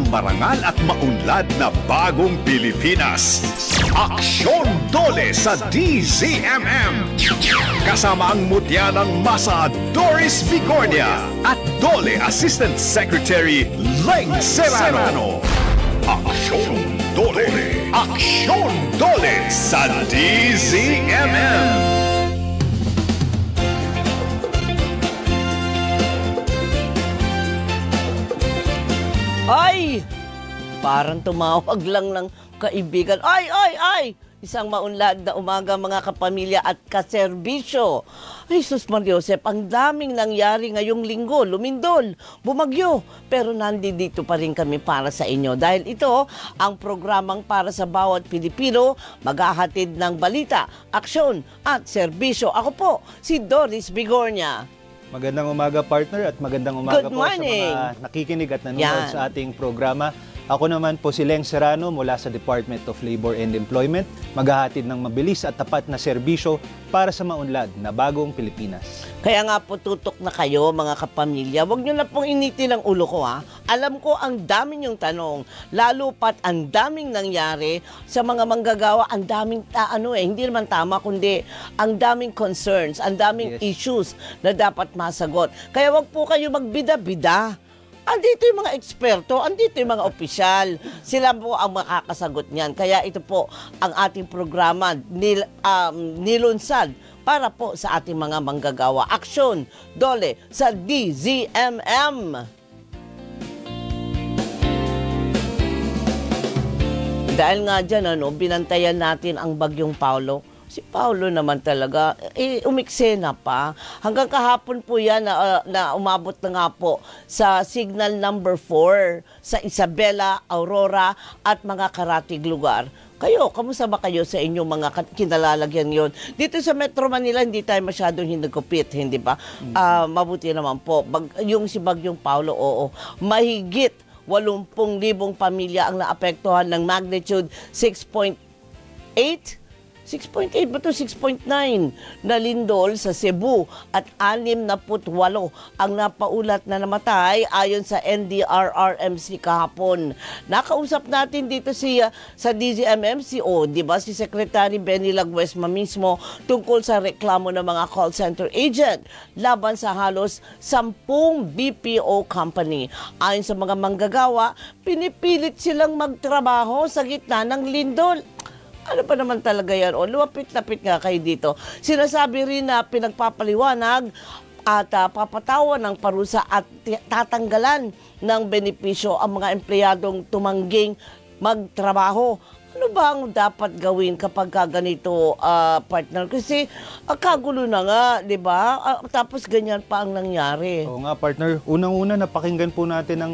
marangal at maunlad na bagong Pilipinas. Aksyon Dole sa DZMM. Kasama ang mutya ng masa Doris Bigornia at Dole Assistant Secretary Leng Serrano. Aksyon Dole! Aksyon Dole sa DZMM! Ay! Parang tumawag lang ng kaibigan. Ay! Isang maunlad na umaga mga kapamilya at kaserbisyo. Ay, sus Mariosep, ang daming nangyari ngayong linggo. Lumindol, bumagyo. Pero nandito pa rin kami para sa inyo. Dahil ito ang programang para sa bawat Pilipino, maghahatid ng balita, aksyon at serbisyo. Ako po, si Doris Bigornia. Magandang umaga, partner, at magandang umaga Good po morning. sa mga nakikinig at nanonood sa ating programa. Ako naman po si Leng Serrano mula sa Department of Labor and Employment, maghahatid ng mabilis at tapat na serbisyo para sa maunlad na bagong Pilipinas. Kaya nga po tutok na kayo mga kapamilya. Huwag nyo na pong initin ang ulo ko ha. Alam ko ang dami nyong tanong, lalo pat ang daming nangyari sa mga manggagawa, ang daming hindi naman tama kundi ang daming concerns, ang daming issues na dapat masagot. Kaya wag po kayo magbida-bida. Andito yung mga eksperto, andito yung mga opisyal. Sila po ang makakasagot niyan. Kaya ito po ang ating programa nilunsad para po sa ating mga manggagawa. Aksyon Dole sa DZMM. Dahil nga dyan, binantayan natin ang bagyong Paulo. Si Paulo naman talaga, umiksena pa. Hanggang kahapon po yan na umabot na nga po sa signal number 4 sa Isabela, Aurora at mga karatig lugar. Kayo, kamusta ba kayo sa inyong mga kinalalagyan yon? Dito sa Metro Manila, hindi tayo masyadong hinagupit, hindi ba? Mabuti naman po. Yung si Bagyong Paulo, oo, mahigit 80,000 pamilya ang naapektuhan ng magnitude 6.8 ba ito? 6.9 na lindol sa Cebu at 68 ang napaulat na namatay ayon sa NDRRMC kahapon. Nakausap natin dito sa DZMMCO, di ba, si Secretary Benny Laguesma mismo tungkol sa reklamo ng mga call center agent laban sa halos 10 BPO company. Ayon sa mga manggagawa, pinipilit silang magtrabaho sa gitna ng lindol. Ano pa naman talaga yan? O, luwapit-lapit nga kayo dito. Sinasabi rin na pinagpapaliwanag at papatawan ng parusa at tatanggalan ng benepisyo ang mga empleyadong tumangging magtrabaho. Ano ba ang dapat gawin kapag ganito, partner? Kasi kagulo na nga, di ba? Tapos ganyan pa ang nangyari. Oo nga, partner. Unang-una, napakinggan po natin ang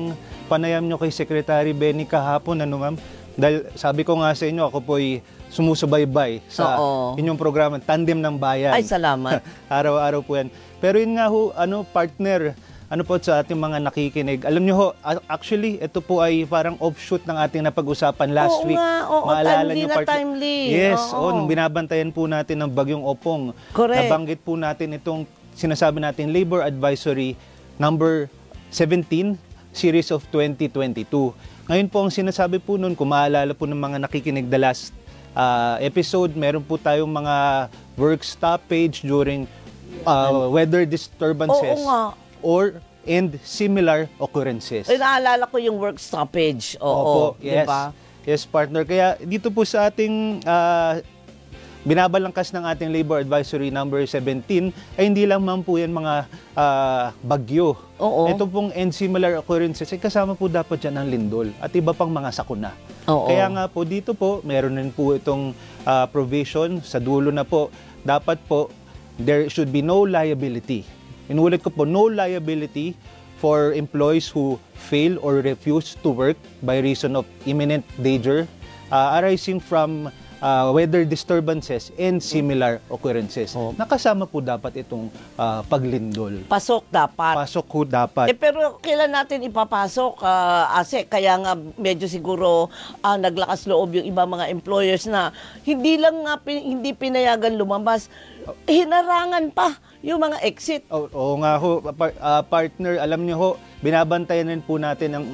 panayam nyo kay Secretary Benny kahapon, ma'am? Dahil sabi ko nga sa inyo, ako po'y sumusubaybay sa inyong programa, Tandem ng Bayan. Ay, salamat. Araw-araw po yan. Pero yun nga ho, partner, po sa ating mga nakikinig. Alam nyo ho, actually, ito po ay parang offshoot ng ating napag-usapan last week. Maalala nyo, timely. Yes, nung binabantayan po natin ng Bagyong Opong. Correct. Nabanggit po natin itong sinasabi natin Labor Advisory number 17, series of 2022. Ngayon po ang sinasabi po nun, kung maalala po ng mga nakikinig the last episode, meron po tayong mga work stoppage during weather disturbances and similar occurrences. Naalala ko yung work stoppage. Opo, yes. Diba? Yes, partner. Kaya dito po sa ating binabalangkas ng ating Labor Advisory number 17, ay hindi lang man po yan mga bagyo. Ito pong and similar occurrences, ay kasama po dapat yan ang lindol at iba pang mga sakuna. Kaya nga po dito po, meron din po itong provision sa dulo na po, dapat po there should be no liability. Inulit ko po, no liability for employees who fail or refuse to work by reason of imminent danger arising from weather disturbances and similar occurrences. Nakasama po dapat itong paglindol. Pasok dapat. Pasok ho dapat. Pero kailan natin ipapasok? Kaya nga medyo siguro naglakas loob yung iba mga employers na hindi lang hindi pinayagan lumabas, hinarangan pa yung mga exit. Oo nga ho, partner, alam niyo ho, binabantayan rin po natin ang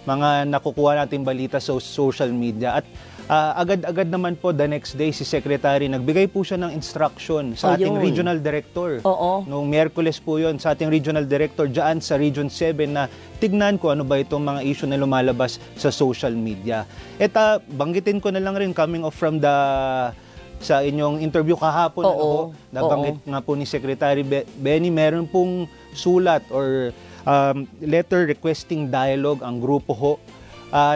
mga nakukuha nating balita sa social media. At agad-agad naman po the next day si Secretary nagbigay po siya ng instruction sa ating regional director. Noong Miyerkules po yon sa ating regional director dyan sa Region 7 na tignan ko ano ba itong mga issue na lumalabas sa social media. Banggitin ko na lang rin coming off from sa inyong interview kahapon, nabanggit nga po ni Secretary Benny, meron pong sulat or letter requesting dialogue ang grupo ho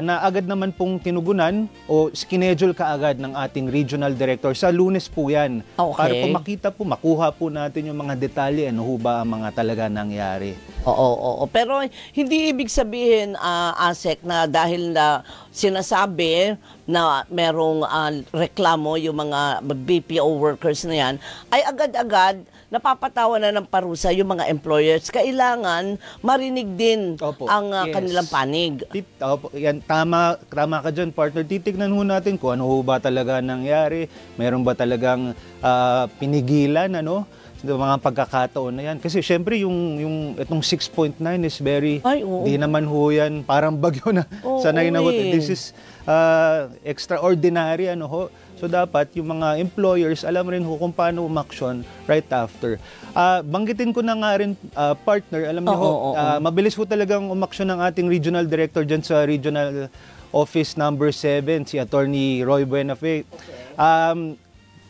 na agad naman pong tinugunan o skinedule kaagad ng ating regional director. Sa Lunes po yan. Para po makita po, makuha po natin yung mga detalye, ano ho ba ang mga talaga nangyari. Oo. Pero hindi ibig sabihin, ASEC, na dahil sinasabi na merong reklamo yung mga BPO workers na yan, ay agad-agad napapatawa na ng parusa yung mga employers. Kailangan marinig din ang kanilang panig. Yan, tama ka dyan, partner. Titignan ho natin kung ano ho ba talaga nangyari. Meron ba talagang pinigilan, mga pagkakataon na yan. Kasi syempre itong 6.9 is very, di naman ho yan, parang bagyo na sanay na ho. This is extraordinary, So dapat yung mga employers, alam rin ho kung paano umaksyon right after. Banggitin ko na nga rin, partner, alam niyo mabilis ho talagang umaksyon ng ating regional director dyan sa regional office number 7, si Attorney Roy Buenafe.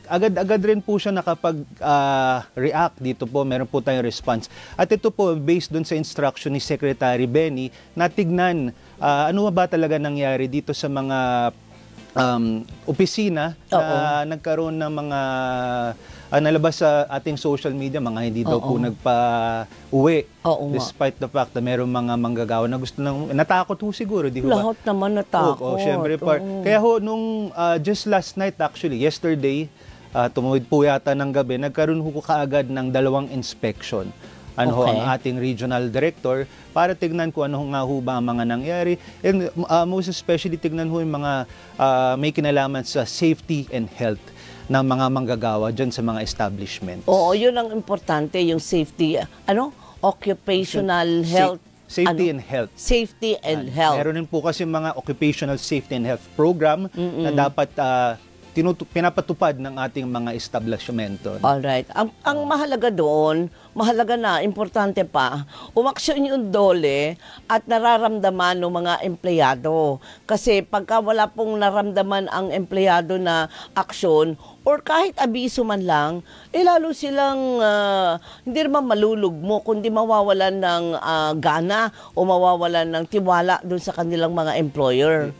Agad-agad rin po siya nakapag-react dito po, meron po tayong response. At ito po, based dun sa instruction ni Secretary Benny, natignan ano ba talaga nangyari dito sa mga opisina na nagkaroon ng mga nalabas sa ating social media, mga hindi daw po nagpa-uwi. Despite the fact na mayroong mga manggagawa na gusto natakot ho siguro. Di ba? Lahat naman natakot. Syempre, kaya ho, nung just last night actually, yesterday, tumuwid po yata ng gabi, nagkaroon ho kaagad ng 2 inspection. Ang ating regional director para tignan kung ano nga ho ba ang mga nangyari. And most especially tignan ho yung mga may kinalaman sa safety and health ng mga manggagawa dyan sa mga establishments. Yun ang importante, yung safety, occupational health. Safety and health. Safety and health. Meron din po kasi mga occupational safety and health program na dapat pinapatupad ng ating mga establishmento. Alright. Ang mahalaga doon, mahalaga na, importante pa, umaksyon yung DOLE at nararamdaman ng mga empleyado. Kasi pagka wala pong naramdaman ang empleyado na aksyon, or kahit abiso man lang, lalo silang hindi naman malulugmo, kundi mawawalan ng gana o mawawalan ng tiwala doon sa kanilang mga employer.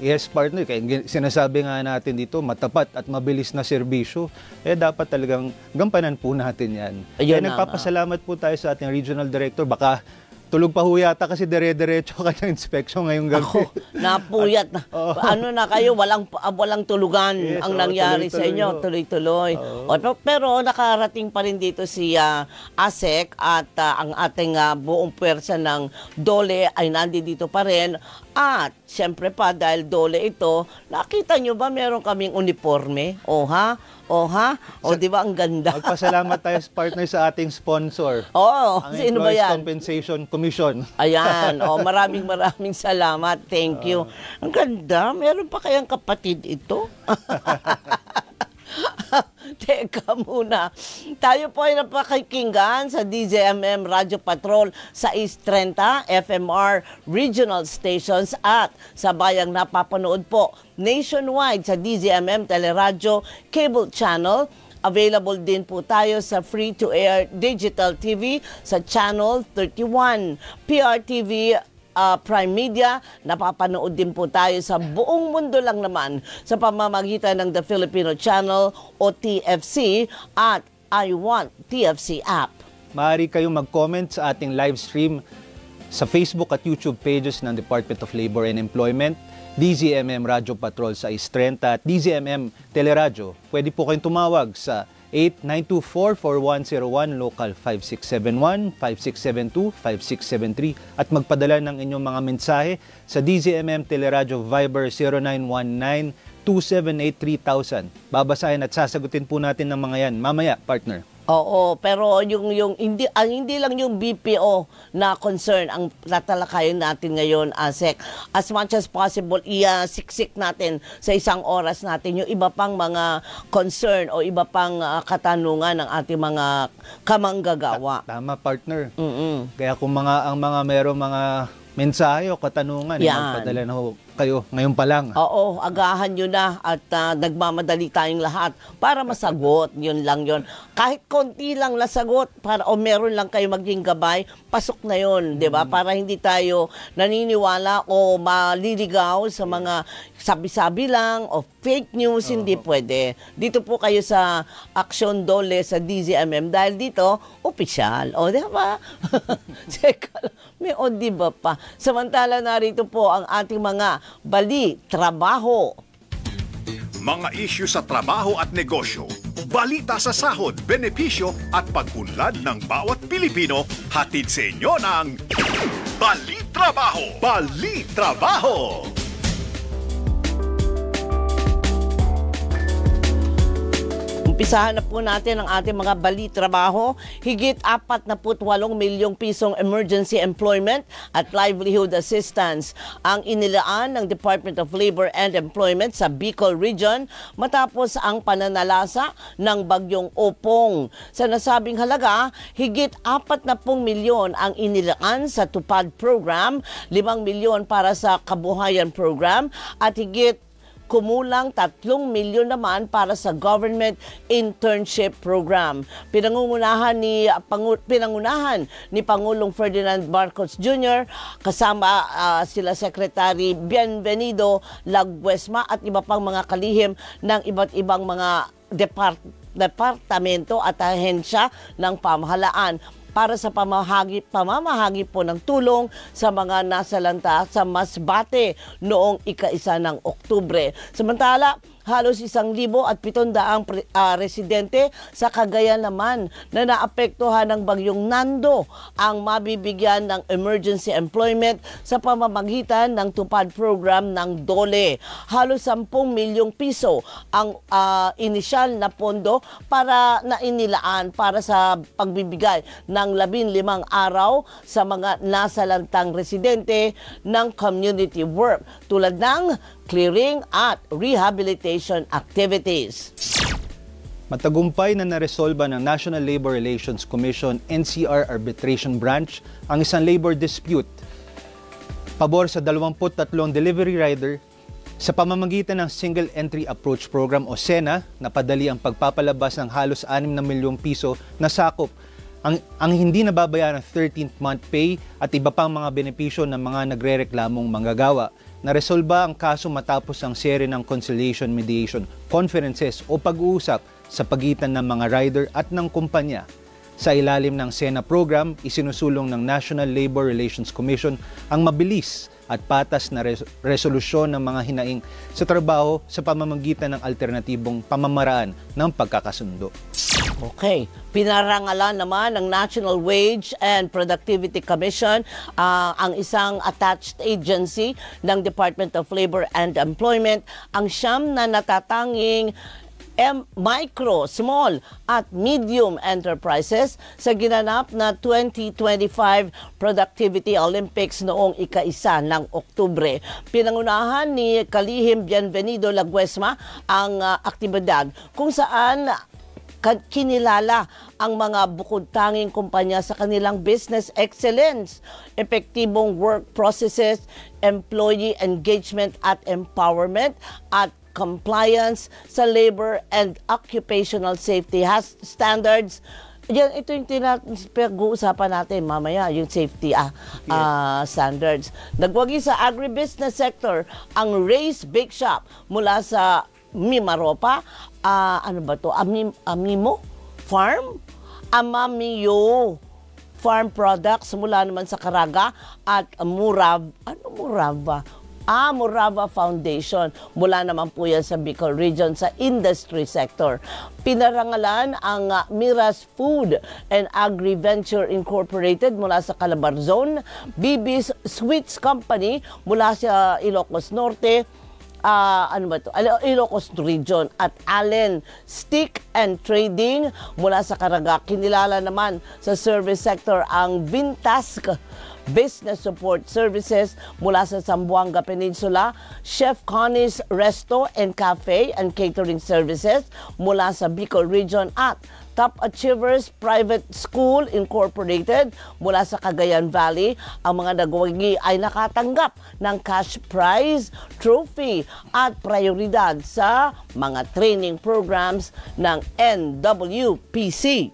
Yes, partner. Kaya sinasabi nga natin dito, matapat at mabilis na serbisyo. Dapat talagang gampanan po natin yan. Kaya nagpapasalamat po tayo sa ating regional director. Baka tulog pa ho yata kasi dire-diretso kanyang inspection ngayong gabi. Napuyat na. Ano na kayo, walang tulugan ang nangyari sa inyo. Tuloy-tuloy. Pero nakarating pa rin dito si ASEC at ang ating buong puwersa ng DOLE ay nandito pa rin. At siyempre pa, dahil DOLE ito, nakita nyo ba meron kaming uniforme? Di ba ang ganda? Magpasalamat tayo, partner, sa ating sponsor. Ang sino ba yan? Compensation Commission. Ayan, maraming salamat. Thank you. Ang ganda, meron pa kayang kapatid ito? Teka muna. Tayo po ay napakikinggan sa DZMM Radio Patrol sa East 30 FMR Regional Stations at sa bayang napapanood po nationwide sa DZMM Teleradyo Cable Channel. Available din po tayo sa free-to-air digital TV sa Channel 31, PRTV, Prime Media. Napapanood din po tayo sa buong mundo lang naman sa pamamagitan ng The Filipino Channel o TFC at I Want TFC app. Maaari kayong mag-comment sa ating live stream sa Facebook at YouTube pages ng Department of Labor and Employment, DZMM Radio Patrol sa East 30 at DZMM Teleradyo. Pwede po kayong tumawag sa 8924-4101, local 5671, 5672, 5673 at magpadala ng inyong mga mensahe sa DZMM Teleradyo Viber 0919-2783-3000. Babasahin at sasagutin po natin ng mga yan mamaya, partner. Oo, pero yung hindi lang yung BPO na concern ang tatalakayin natin ngayon, ASEC. As much as possible, siksik natin sa isang oras natin yung iba pang mga concern o iba pang katanungan ng ating mga kamanggagawa. Tama, partner. Kaya kung ang mga merong mga mensahe o katanungan, magpadala na ho kayo ngayon pa lang. Oo, agahan nyo na at nagmamadali tayong lahat para masagot. Yun lang yun. Kahit konti lang nasagot o meron lang kayo maging gabay, pasok na yun, di ba? Para hindi tayo naniniwala o maliligaw sa mga sabi-sabi lang o fake news, hindi pwede. Dito po kayo sa Aksyon Dole sa DZMM dahil dito, opisyal. O, di ba? May o, di ba pa? Samantala narito po ang ating mga bali, trabaho. Mga isyu sa trabaho at negosyo, balita sa sahod, benepisyo at pag-unlad ng bawat Pilipino, hatid sa inyo ng Bali Trabaho! Bali Trabaho! Umpisahan na po natin ang ating mga bali trabaho. Higit 48 milyong pisong emergency employment at livelihood assistance ang inilaan ng Department of Labor and Employment sa Bicol Region matapos ang pananalasa ng bagyong Opong. Sa nasabing halaga, higit 40 milyon ang inilaan sa TUPAD program, 5 milyon para sa Kabuhayan program at higit kumulang 3 milyon naman para sa Government Internship Program. Pinangunahan ni Pangulong Ferdinand Marcos Jr. kasama sila Secretary Bienvenido Laguesma at iba pang mga kalihim ng iba't ibang mga departamento at ahensya ng pamahalaan para sa pamamahagi po ng tulong sa mga nasalanta sa Masbate noong ika-1 ng Oktubre. Samantala, halos 1,700 residente sa Cagayan naman na naapektuhan ng bagyong Nando ang mabibigyan ng emergency employment sa pamamagitan ng TUPAD program ng DOLE. Halos 10 milyong piso ang inisyal na pondo para nainilaan para sa pagbibigay ng 15 araw sa mga nasalantang residente ng community work tulad ng clearing at rehabilitation activities. Matagumpay na naresolba ng National Labor Relations Commission NCR Arbitration Branch ang isang labor dispute pabor sa 23 delivery rider sa pamamagitan ng Single Entry Approach Program o SENA. Napadali ang pagpapalabas ng halos 6 na milyong piso na sakop ang hindi nababayaran ng 13th month pay at iba pang mga benepisyo ng mga nagrereklamong manggagawa. Naresolba ang kaso matapos ang seri ng conciliation mediation conferences o pag-uusap sa pagitan ng mga rider at ng kumpanya. Sa ilalim ng SENA program, isinusulong ng National Labor Relations Commission ang mabilis at patas na resolusyon ng mga hinaing sa trabaho sa pamamagitan ng alternatibong pamamaraan ng pagkakasundo. Okay. Pinarangalan naman ng National Wage and Productivity Commission ang isang attached agency ng Department of Labor and Employment ang siyam na natatanging micro, small at medium enterprises sa ginanap na 2025 Productivity Olympics noong ika-1 ng Oktubre. Pinangunahan ni Kalihim Bienvenido Laguesma ang aktibidad kung saan kinilala ang mga bukod-tanging kumpanya sa kanilang business excellence, epektibong work processes, employee engagement at empowerment, at compliance sa labor and occupational safety standards. Yan, ito yung pag-uusapan natin mamaya, yung safety standards. Nagwagi sa agribusiness sector ang Ray's Bake Shop mula sa Mimaropa, ano ba to? Amimo Farm? Amamiyo Farm Products mula naman sa Caraga at Morava Foundation. Mula naman po yan sa Bicol Region sa industry sector. Pinarangalan ang Miras Food and Agri-Venture Incorporated mula sa Calabarzon, BB's Sweets Company mula sa Ilocos Norte, Ilocos Region. At Allen Stick and Trading mula sa Caraga. Kinilala naman sa service sector ang Vintask Business Support Services mula sa Zamboanga Peninsula, Chef Connie's Resto and Cafe and Catering Services mula sa Bicol Region at Top Achievers Private School Incorporated mula sa Cagayan Valley. Ang mga nagwagi ay nakatanggap ng cash prize, trophy at prioridad sa mga training programs ng NWPC.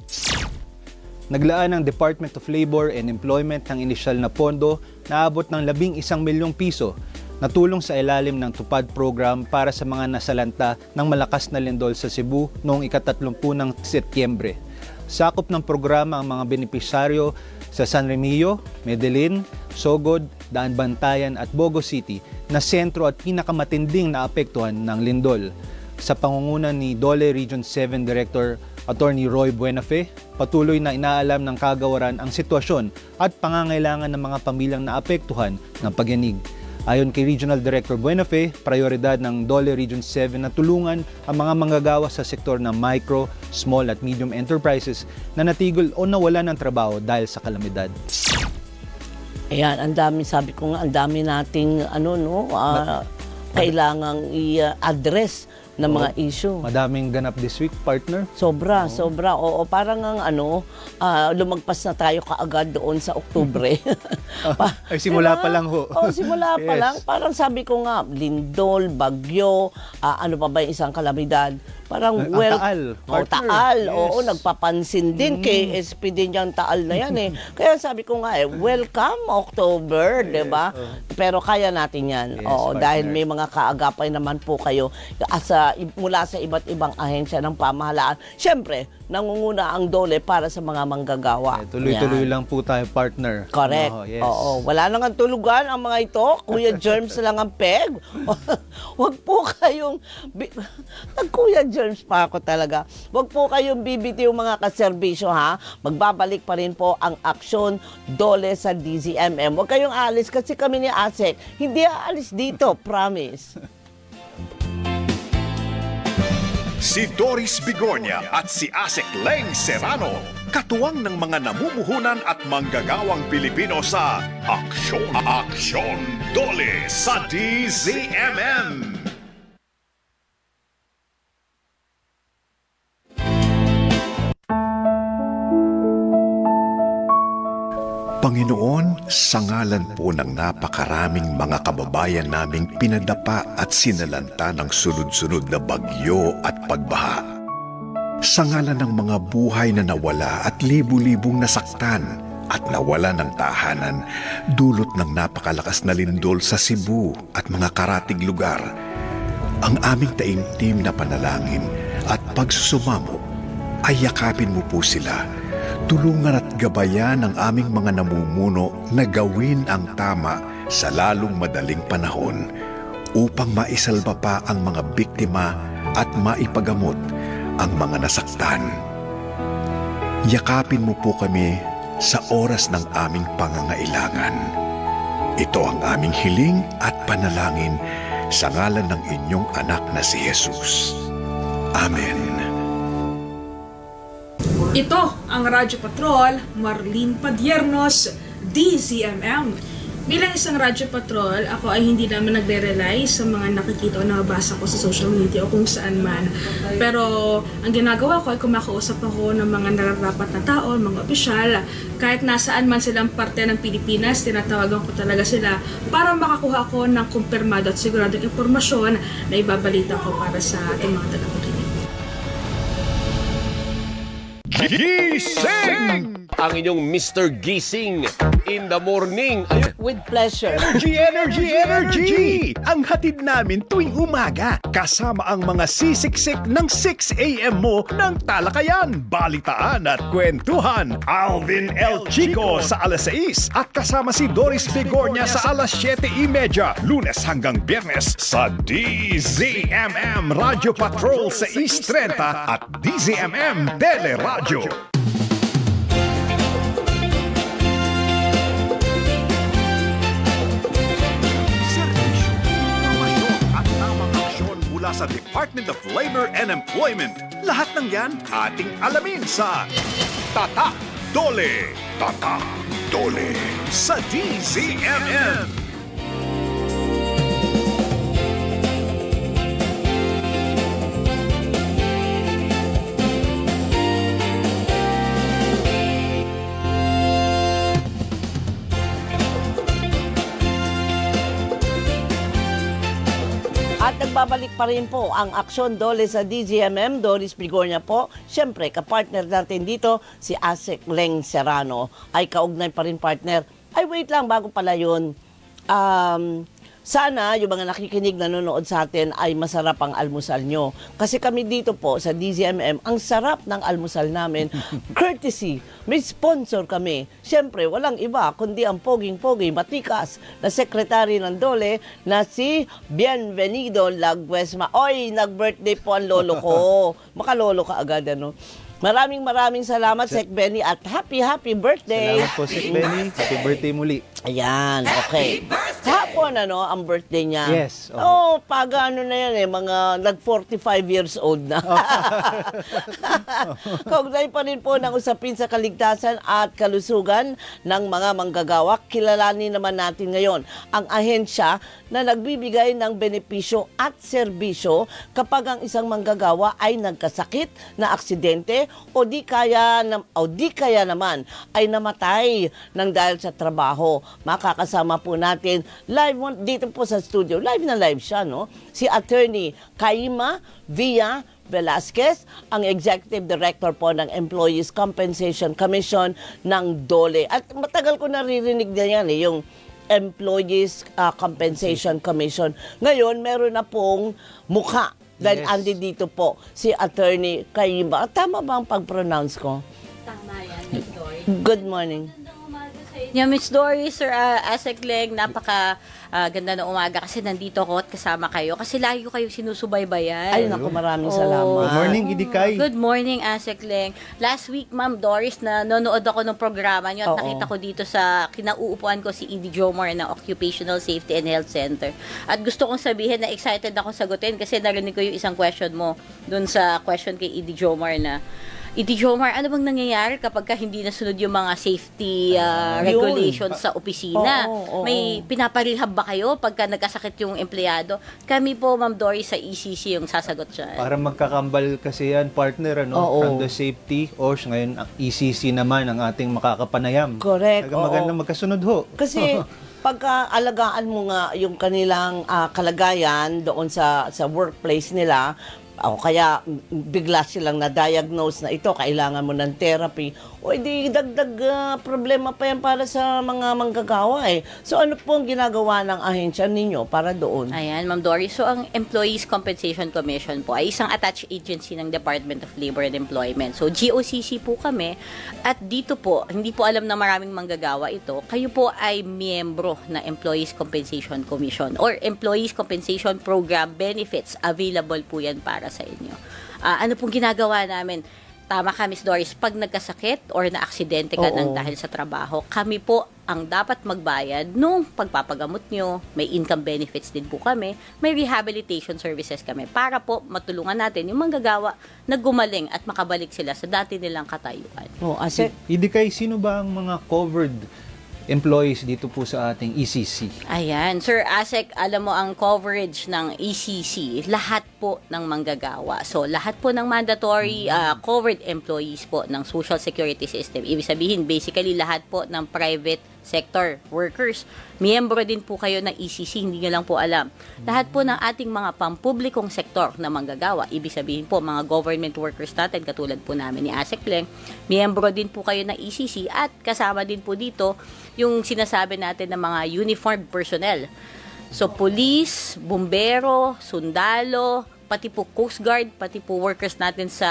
Naglaan ng Department of Labor and Employment ng inisyal na pondo na abot ng 11 milyong piso na tulong sa ilalim ng TUPAD program para sa mga nasalanta ng malakas na lindol sa Cebu noong ika-30 ng Setyembre. Sakop ng programa ang mga benepisyaryo sa San Remillo, Medellin, Sogod, Daan Bantayan at Bogo City na sentro at pinakamatinding naapektuhan ng lindol. Sa pangunguna ni DOLE Region 7 Director Attorney Roy Buenafe, patuloy na inaalam ng kagawaran ang sitwasyon at pangangailangan ng mga pamilyang naapektuhan ng pagyanig. Ayon kay Regional Director Buenafe, prioridad ng DOLE Region 7 na tulungan ang mga manggagawa sa sektor ng micro, small at medium enterprises na natigil o nawalan ng trabaho dahil sa kalamidad. Ayan, ang dami, sabi ko nga, ang dami nating kailangang i-address na mga issue. Madaming ganap this week, partner. Sobra. Oo, parang lumagpas na tayo kaagad doon sa Oktubre. Ay, simula pa lang ho. Simula pa lang. Parang sabi ko nga, lindol, bagyo, ano pa ba yung isang kalamidad? Parang taal. Yes. Oo, nagpapansin din kay SP din yung taal na yan eh. Kaya sabi ko nga welcome October, di ba? Pero kaya natin yan. Yes, oo, partner. dahil may mga kaagapay naman po kayo mula sa iba't ibang ahensya ng pamahalaan. Siyempre, nangunguna ang DOLE para sa mga manggagawa. Tuloy-tuloy lang po tayo, partner. Correct. Yes. Oo. Wala nang tulugan ang mga ito. Kuya Germs lang ang peg. Huwag po kayong... Nag-Kuya Germs pa ako talaga. Huwag po kayong bibitiw mga kaserbisyo, ha? Magbabalik pa rin po ang aksyon DOLE sa DZMM. Huwag kayong aalis kasi kami ni ASEC hindi aalis dito. Promise. Si Doris Bigornia at si Asek Leng Serrano, katuwang ng mga namumuhunan at manggagawang Pilipino sa Aksyon DOLE sa DZMM. Panginoon, sa ngalan po ng napakaraming mga kababayan naming pinadapa at sinalanta ng sunod-sunod na bagyo at pagbaha. Sa ngalan ng mga buhay na nawala at libu-libong nasaktan at nawala ng tahanan dulot ng napakalakas na lindol sa Cebu at mga karatig lugar, ang aming taimtim na panalangin at pagsusumamo ay yakapin mo po sila. Tulungan at gabayan ang aming mga namumuno na gawin ang tama sa lalong madaling panahon upang maisalba pa ang mga biktima at maipagamot ang mga nasaktan. Yakapin mo po kami sa oras ng aming pangangailangan. Ito ang aming hiling at panalangin sa ngalan ng inyong anak na si Jesus. Amen. Ito ang Radyo Patrol, Marlene Padiernos, DZMM. Bilang isang Radyo Patrol, ako ay hindi naman nagre-rely sa mga nakikita o nabasa ko sa social media o kung saan man. Pero ang ginagawa ko ay kumakausap ako ng mga nararapat na tao, mga opisyal. Kahit nasaan man silang parte ng Pilipinas, tinatawagan ko talaga sila para makakuha ko ng kumpirmado at siguradong impormasyon na ibabalita ko para sa ating mga tagapakinig. Gising! Ang inyong Mr. Gising in the morning. With pleasure. Energy! Ang hatid namin tuwing umaga. Kasama ang mga sisiksik ng 6 a.m. mo ng talakayan, balitaan at kwentuhan. Alvin L. Chico sa alas 6 at kasama si Doris Bigornia sa alas 7:30, Lunes hanggang Biyernes sa DZMM Radio Patrol sa East 30 at DZMM Teleradio. Serbisyo, informasyon at mula sa Department of Labor and Employment. Lahat ng yan ating alamin sa Tatak Dole. Tatak Dole sa DZMM. At nagbabalik pa rin po ang Aksyon Dole sa DZMM. Doris Bigornia po. Siyempre, kapartner natin dito, si Asek Leng Serrano. Ay kaugnay pa rin partner. Ay wait lang, bago pala yun. Sana yung mga nakikinig, nanonood sa atin ay masarap ang almusal nyo. Kasi kami dito po sa DZMM, ang sarap ng almusal namin. Courtesy, may sponsor kami. Siyempre, walang iba kundi ang poging-pogi, matikas na sekretary ng Dole na si Bienvenido Laguesma. Oy, nag-birthday po ang lolo ko. Makalolo ka agad, ano? Maraming salamat, Sek Benny, at happy birthday. Salamat po, Sek Benny. Happy birthday muli. Ayan, okay. Hapon, ang birthday niya. Yes. Pag ano na yan mga nag-45 years old na. Kaugnay pa rin po ng usapin sa kaligtasan at kalusugan ng mga manggagawa. Kilalanin naman natin ngayon ang ahensya na nagbibigay ng benepisyo at serbisyo kapag ang isang manggagawa ay nagkasakit na aksidente o di kaya naman ay namatay ng dahil sa trabaho. Makakasama po natin live dito po sa studio. Live na live siya, no? Si Attorney Caima Villa Velasquez, ang Executive Director po ng Employees Compensation Commission ng Dole. At matagal ko naririnig na yan, yung Employees Compensation Commission. Ngayon, meron na pong mukha. Dahil andi dito po si Attorney Caima. Tama ba ang pag-pronounce ko? Tama yan, Miss Doris. Good morning. Miss Doris, Sir Asek Leng, ganda na umaga kasi nandito ako at kasama kayo kasi lagi ko kayo sinusubaybayan. Ay, naku, maraming salamat. Good morning, Idikay. Good morning, Asek Leng. Last week, Ma'am Doris, nanonood ako ng programa niyo at nakita ko dito sa kinauupuan ko si Edie Jomar ng Occupational Safety and Health Center. At gusto kong sabihin na excited ako sagutin kasi narinig ko yung isang question mo dun sa question kay Edie Jomar na Edie Jomar, ano bang nangyayari kapag hindi nasunod yung mga safety regulations sa opisina? May pinaparehab ba kayo pagka nagkasakit yung empleyado? Kami po, Ma'am Doris, sa ECC yung sasagot siya. Para magkakambal kasi yan, partner, from the safety, ngayon ang ECC naman ang ating makakapanayam. Correct. Magandang magkasunod ho. Kasi pagka alagaan mo nga yung kanilang kalagayan doon sa workplace nila, o kaya bigla silang na-diagnose na ito, kailangan mo ng therapy, o hindi dagdag problema pa yan para sa mga manggagawa eh. So ano po ang ginagawa ng ahensya ninyo para doon? Ayan, Ma'am Doris. So ang Employees Compensation Commission po ay isang attached agency ng Department of Labor and Employment. So GOCC po kami at dito po, hindi po alam na maraming manggagawa ito, kayo po ay miyembro ng Employees Compensation Commission or Employees Compensation Program benefits. Available po yan para sa inyo. Ano pong ginagawa namin? Tama ka, Miss Doris, pag nagkasakit or na-aksidente ka ng dahil sa trabaho, kami po ang dapat magbayad nung pagpapagamot nyo. May income benefits din po kami. May rehabilitation services kami para po matulungan natin yung manggagawa na gumaling at makabalik sila sa dati nilang katayuan. Idikay, sino ba ang mga covered employees dito po sa ating ECC? Ayan, Sir Asek, alam mo ang coverage ng ECC, lahat po ng manggagawa. So, lahat po ng mandatory covered employees po ng Social Security System. Ibig sabihin, basically, lahat po ng private sector workers. Miyembro din po kayo ng ECC, hindi nyo lang po alam. Lahat po ng ating mga pampublikong sektor na manggagawa, ibig sabihin po, mga government workers natin, katulad po namin ni Asek Leng, miyembro din po kayo ng ECC at kasama din po dito yung sinasabi natin ng mga uniformed personnel. So, police, bumbero, sundalo, pati po Coast Guard, pati po workers natin sa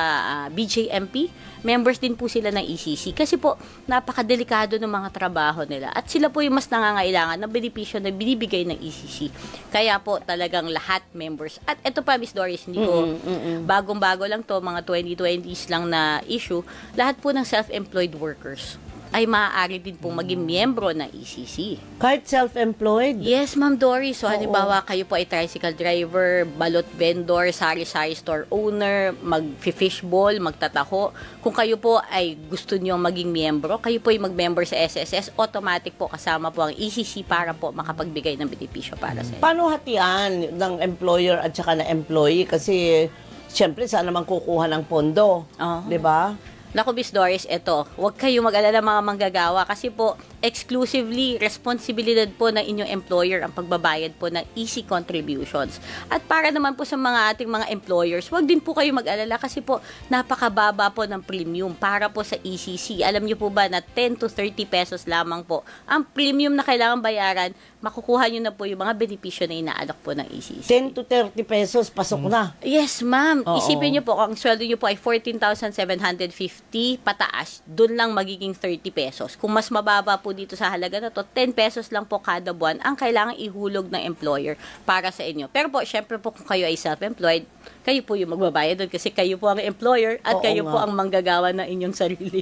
BJMP, members din po sila ng ECC kasi po napakadelikado ng mga trabaho nila at sila po yung mas nangangailangan ng benepisyo na binibigay ng ECC. Kaya po talagang lahat members. At ito pa, Miss Doris, hindi po bagong-bago lang to, mga 2020s lang na issue, lahat po ng self-employed workers ay maaari din pong maging miyembro ng ECC. Kahit self-employed? Yes, Ma'am Dory. So, halimbawa, kayo po ay tricycle driver, balot vendor, sari-sari store owner, mag-fishball, magtataho. Kung kayo po ay gusto nyo maging miyembro, kayo po ay mag-member sa SSS, automatic po kasama po ang ECC para po makapagbigay ng benepisyo para sa inyo. Paano hatian ng employer at saka ng employee? Kasi, siyempre, saan naman kukuha ng pondo? Di ba? Naku, Miss Doris, eto, huwag kayo mag-alala mga manggagawa kasi po, exclusively responsibilidad po ng inyong employer ang pagbabayad po ng EC contributions. At para naman po sa mga ating mga employers, huwag din po kayo mag-alala kasi po, napakababa po ng premium para po sa ECC. Alam niyo po ba na 10 to 30 pesos lamang po ang premium na kailangan bayaran, makukuha niyo na po yung mga benepisyo na inaalok po ng ECC. 10 to 30 pesos, pasok na. Yes, ma'am. Oo. Isipin niyo po, kung ang sweldo niyo po ay 14,750 pataas, doon lang magiging 30 pesos. Kung mas mababa po dito sa halaga na to, 10 pesos lang po kada buwan ang kailangang ihulog ng employer para sa inyo. Pero po, syempre po, kung kayo ay self-employed, kayo po yung magbabayad doon kasi kayo po ang employer at kayo po ang manggagawa ng inyong sarili.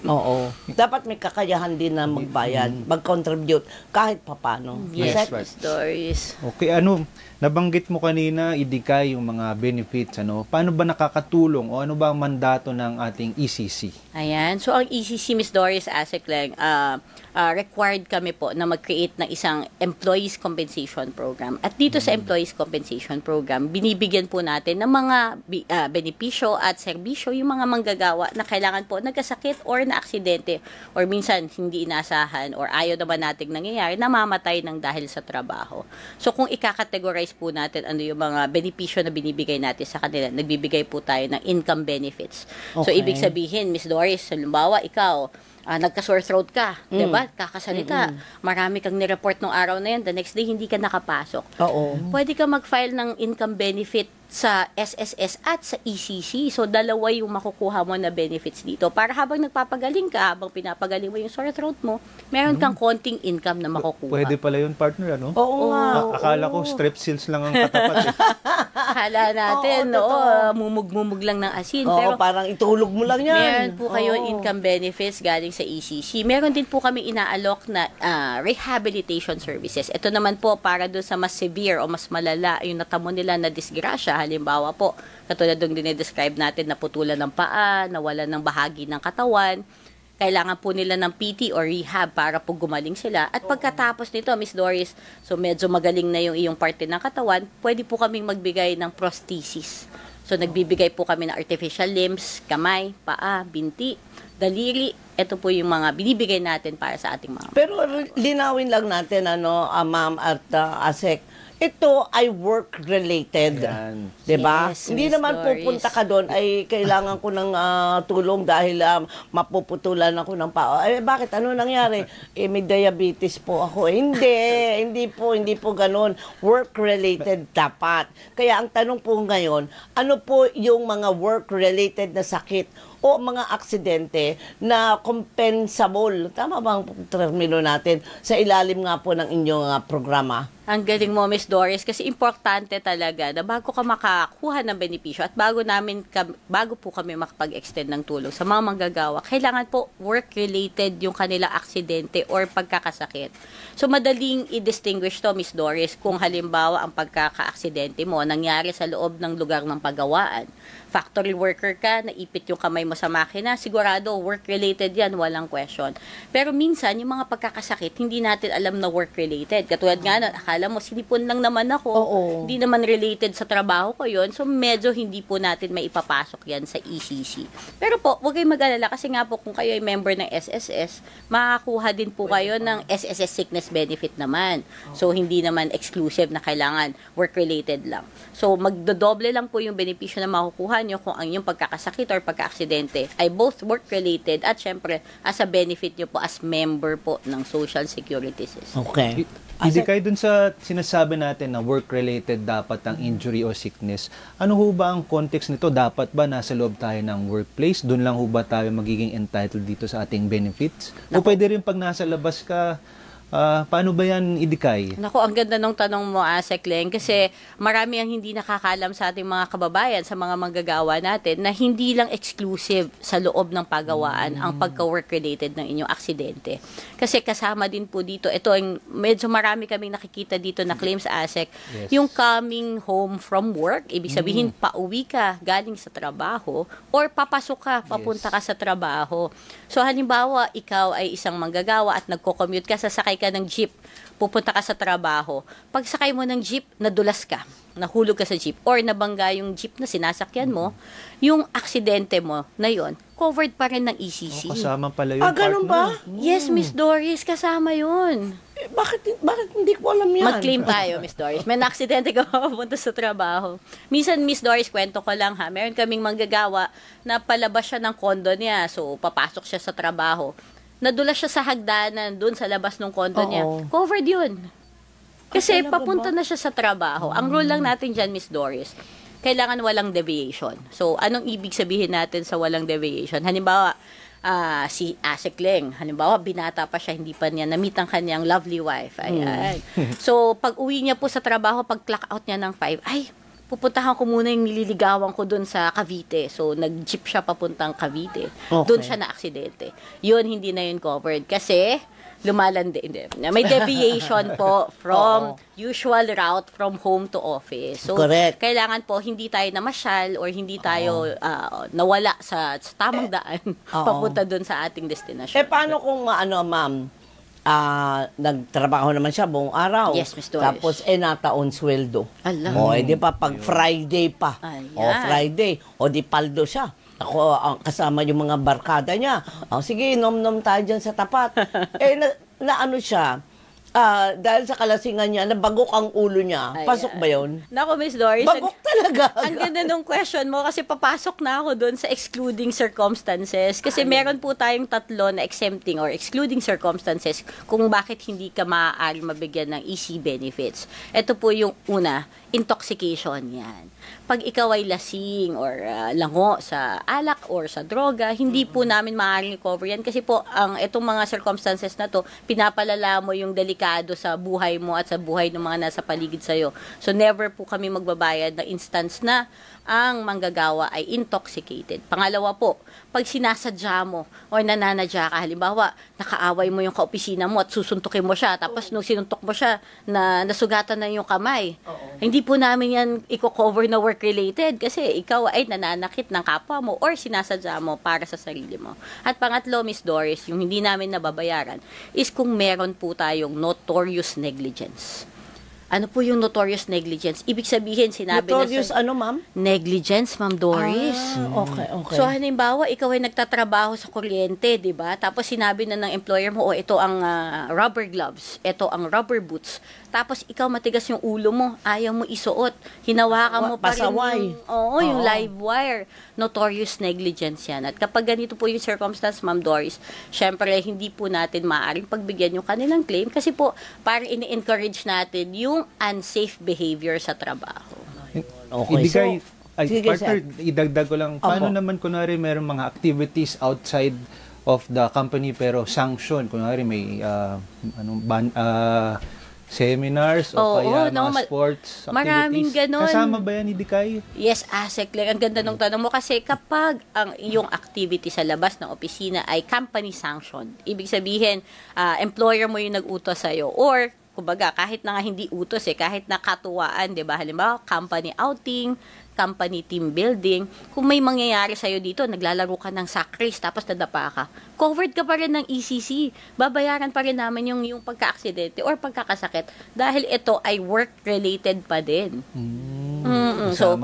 Oo. Dapat may kakayahan din na magbayad, mag-contribute kahit papano. Yes, right. Stories. Okay, nabanggit mo kanina, idikay yung mga benefits, paano ba nakakatulong o ano ba ang mandato ng ating ECC? Ayan. So, ang ECC, Miss Doris Asecleng, required kami po na mag-create ng isang Employees Compensation Program. At dito sa Employees Compensation Program, binibigyan po natin ng mga benepisyo at serbisyo yung mga manggagawa na kailangan po nagkasakit or na aksidente or minsan hindi inasahan or ayaw naman nating nangyayari, namamatay ng dahil sa trabaho. So, kung ikakategorize po natin ano yung mga benepisyo na binibigay natin sa kanila, nagbibigay po tayo ng income benefits. Okay. So, ibig sabihin, Miss Doris, halimbawa, ikaw, nagka-sore throat ka, diba? Kakasalita. Marami kang nireport nung araw na yan, the next day hindi ka nakapasok. Oo. Pwede ka mag-file ng income benefit sa SSS at sa ECC. So, dalawa yung makukuha mo na benefits dito. Para habang nagpapagaling ka, habang pinapagaling mo yung sore throat mo, meron kang konting income na makukuha. Pwede pala yun, partner, Oo nga. Akala ko strepsils lang ang katapat. Akala natin, mumug-mumug lang ng asin. Oo, pero parang itulog mo lang yan. meron po kayo income benefits galing sa ECC. Meron din po kami inaalok na rehabilitation services. Ito naman po para doon sa mas severe o mas malala, yung natamo nila na disgrasya. Halimbawa po, katulad doon dinidescribe natin na putulan ng paa, nawalan ng bahagi ng katawan, kailangan po nila ng PT or rehab para po gumaling sila. At pagkatapos nito, Miss Doris, so medyo magaling na yung iyong parte ng katawan, pwede po kaming magbigay ng prosthesis. So nagbibigay po kami ng artificial limbs, kamay, paa, binti, daliri. Ito po yung mga binibigay natin para sa ating mga. Pero linawin lang natin, ma'am at Asek, ito ay work-related. Diba? Yes, Hindi Miss naman Doris. pupunta ka doon ay kailangan ko ng tulong dahil mapuputulan ako ng paa. Eh, bakit? Ano nangyari? May diabetes po ako. Hindi po ganun. Work-related dapat. Kaya ang tanong po ngayon, ano po yung mga work-related na sakit o mga aksidente na compensable? Tama ba ang termino natin sa ilalim nga po ng inyong programa? Ang galing mo, Miss Doris, kasi importante talaga na bago ka makakuha ng benepisyo at bago po kami makapag-extend ng tulong sa mga manggagawa, kailangan po work-related yung kanila aksidente or pagkakasakit. So, madaling i-distinguish to, Miss Doris, kung halimbawa ang pagkaka-aksidente mo nangyari sa loob ng lugar ng paggawaan. Factory worker ka, naipit yung kamay mo sa makina, sigurado work-related yan, walang question. Pero minsan, yung mga pagkakasakit, hindi natin alam na work-related. Katulad nga na, akala mo, sinipon lang naman ako. Hindi naman related sa trabaho ko yon. So, medyo hindi po natin maipapasok yan sa ECC. Pero po, huwag kayong mag-alala kasi nga po, kung kayo ay member ng SSS, makakuha din po kayo ng SSS sickness benefit naman. So, hindi naman exclusive na kailangan work-related lang. So, magdodoble lang po yung benepisyo na makukuha nyo kung ang inyong pagkakasakit or pagka-aksidente ay both work-related at syempre, as a benefit nyo po as member po ng Social Security System. Okay. Hindi kayo dun sa sinasabi natin na work-related dapat ang injury o sickness. Ano ho ba ang context nito? Dapat ba nasa loob tayo ng workplace? Doon lang ho ba tayo magiging entitled dito sa ating benefits? O pwede rin pag nasa labas ka, Paano ba yan, Idikay? Naku, ang ganda ng tanong mo, Asek Leng, kasi marami ang hindi nakakaalam sa ating mga kababayan, sa mga manggagawa natin, na hindi lang exclusive sa loob ng pagawaan ang pagka-work-related ng inyong aksidente. Kasi kasama din po dito, ito ang medyo marami kaming nakikita dito na claims, Asek, yung coming home from work, ibig sabihin, pauwi ka galing sa trabaho, or papasok ka, papunta ka sa trabaho. So, halimbawa, ikaw ay isang manggagawa at nagko-commute ka, sasakay ka ng jeep, pupunta ka sa trabaho. Pag sakay mo ng jeep, nadulas ka, nahulog ka sa jeep, or nabangga yung jeep na sinasakyan mo, yung aksidente mo na yon, covered pa rin ng ECC. Kasama pala yung ganun ba? Yes, Miss Doris, kasama yun. Bakit hindi ko alam yan? Mag-claim tayo, Miss Doris. May na-aksidente ka papunta sa trabaho. Minsan, Miss Doris, kwento ko lang ha, meron kaming manggagawa na palabas siya ng kondo niya. So, papasok siya sa trabaho. Nadulas siya sa hagdanan doon sa labas ng kondo niya. Covered yun. Kasi papunta na siya sa trabaho. Ang rule lang natin dyan, Miss Doris, kailangan walang deviation. So, anong ibig sabihin natin sa walang deviation? Halimbawa, si Asek Leng, halimbawa, binata pa siya, hindi pa niya na-meet ang kanyang lovely wife. Ayan. So, pag uwi niya po sa trabaho, pag clock out niya ng 5, pupuntahan ko muna yung nililigawan ko doon sa Cavite. So, nag-jeep siya papuntang Cavite. Doon siya na-aksidente. Yun, hindi na yun covered. Kasi, lumalandi. May deviation po from usual route from home to office. So, kailangan po hindi tayo namasyal or hindi tayo nawala sa tamang daan papunta doon sa ating destinasyon. Paano kung ma'am, nagtrabaho naman siya buong araw. Yes, Miss Doris. Tapos, nataon sweldo. Ala. Di pa pag Friday pa. Friday. Di paldo siya. Ako, kasama yung mga barkada niya. Sige, nom-nom tayo dyan sa tapat. na ano siya, dahil sa kalasingan niya, nabagok ang ulo niya. Pasok ba yun? Naku, Miss Doris. Bagok talaga. Ang ganda nung question mo kasi papasok na ako doon sa excluding circumstances. Kasi meron po tayong tatlo na exempting or excluding circumstances kung bakit hindi ka maaari mabigyan ng EC benefits. Ito po yung una, intoxication yan. Pag ikaw ay lasing or lango sa alak or sa droga, hindi po namin maaaring cover yan kasi po itong mga circumstances na to, pinapalala mo yung delikado sa buhay mo at sa buhay ng mga nasa paligid sa'yo. So never po kami magbabayad ng instance na ang manggagawa ay intoxicated. Pangalawa po, pag sinasadya mo o nananadya ka, halimbawa, nakaaway mo yung kaopisina mo at susuntukin mo siya, tapos nung sinuntok mo siya, nasugatan na yung kamay. Hindi po namin yan i-cover na work-related kasi ikaw ay nananakit ng kapwa mo or sinasadya mo para sa sarili mo. At pangatlo, Miss Doris, yung hindi namin nababayaran is kung meron po tayong notorious negligence. Ano po yung notorious negligence? Ibig sabihin, sinabi notorious na ano, ma'am? Negligence, Ma'am Doris. Okay. So, halimbawa, ikaw ay nagtatrabaho sa kuryente, di ba? Tapos sinabi na ng employer mo, ito ang rubber gloves, ito ang rubber boots. Tapos ikaw matigas yung ulo mo, ayaw mo isuot. Hinawakan mo pa rin yung live wire. Notorious negligence yan. At kapag ganito po yung circumstance, Ma'am Doris, syempre, hindi po natin maaaring pagbigyan yung kanilang claim kasi po, parang ini-encourage natin yung unsafe behavior sa trabaho. Okay. Partner, idagdag ko lang, paano naman kunwari meron mga activities outside of the company pero sanction, kunwari may seminars o kaya mga sports activities. Maraming ganun. Kasama ba yan, Idikay? Yes, Asek Leng. Ang ganda ng tanong mo kasi kapag ang iyong activity sa labas ng opisina ay company sanctioned, ibig sabihin, employer mo yung nag-utos sa'yo or kumbaga, kahit na nga hindi utos kahit na katuwaan, 'di ba? Halimbawa, company outing, company team building, kung may mangyayari sa'yo dito, naglalaro ka ng sack race, tapos nadapa ka, covered ka pa rin ng ECC. Babayaran pa rin namin yung pagka-aksidente or pagkakasakit dahil ito ay work-related pa din. So,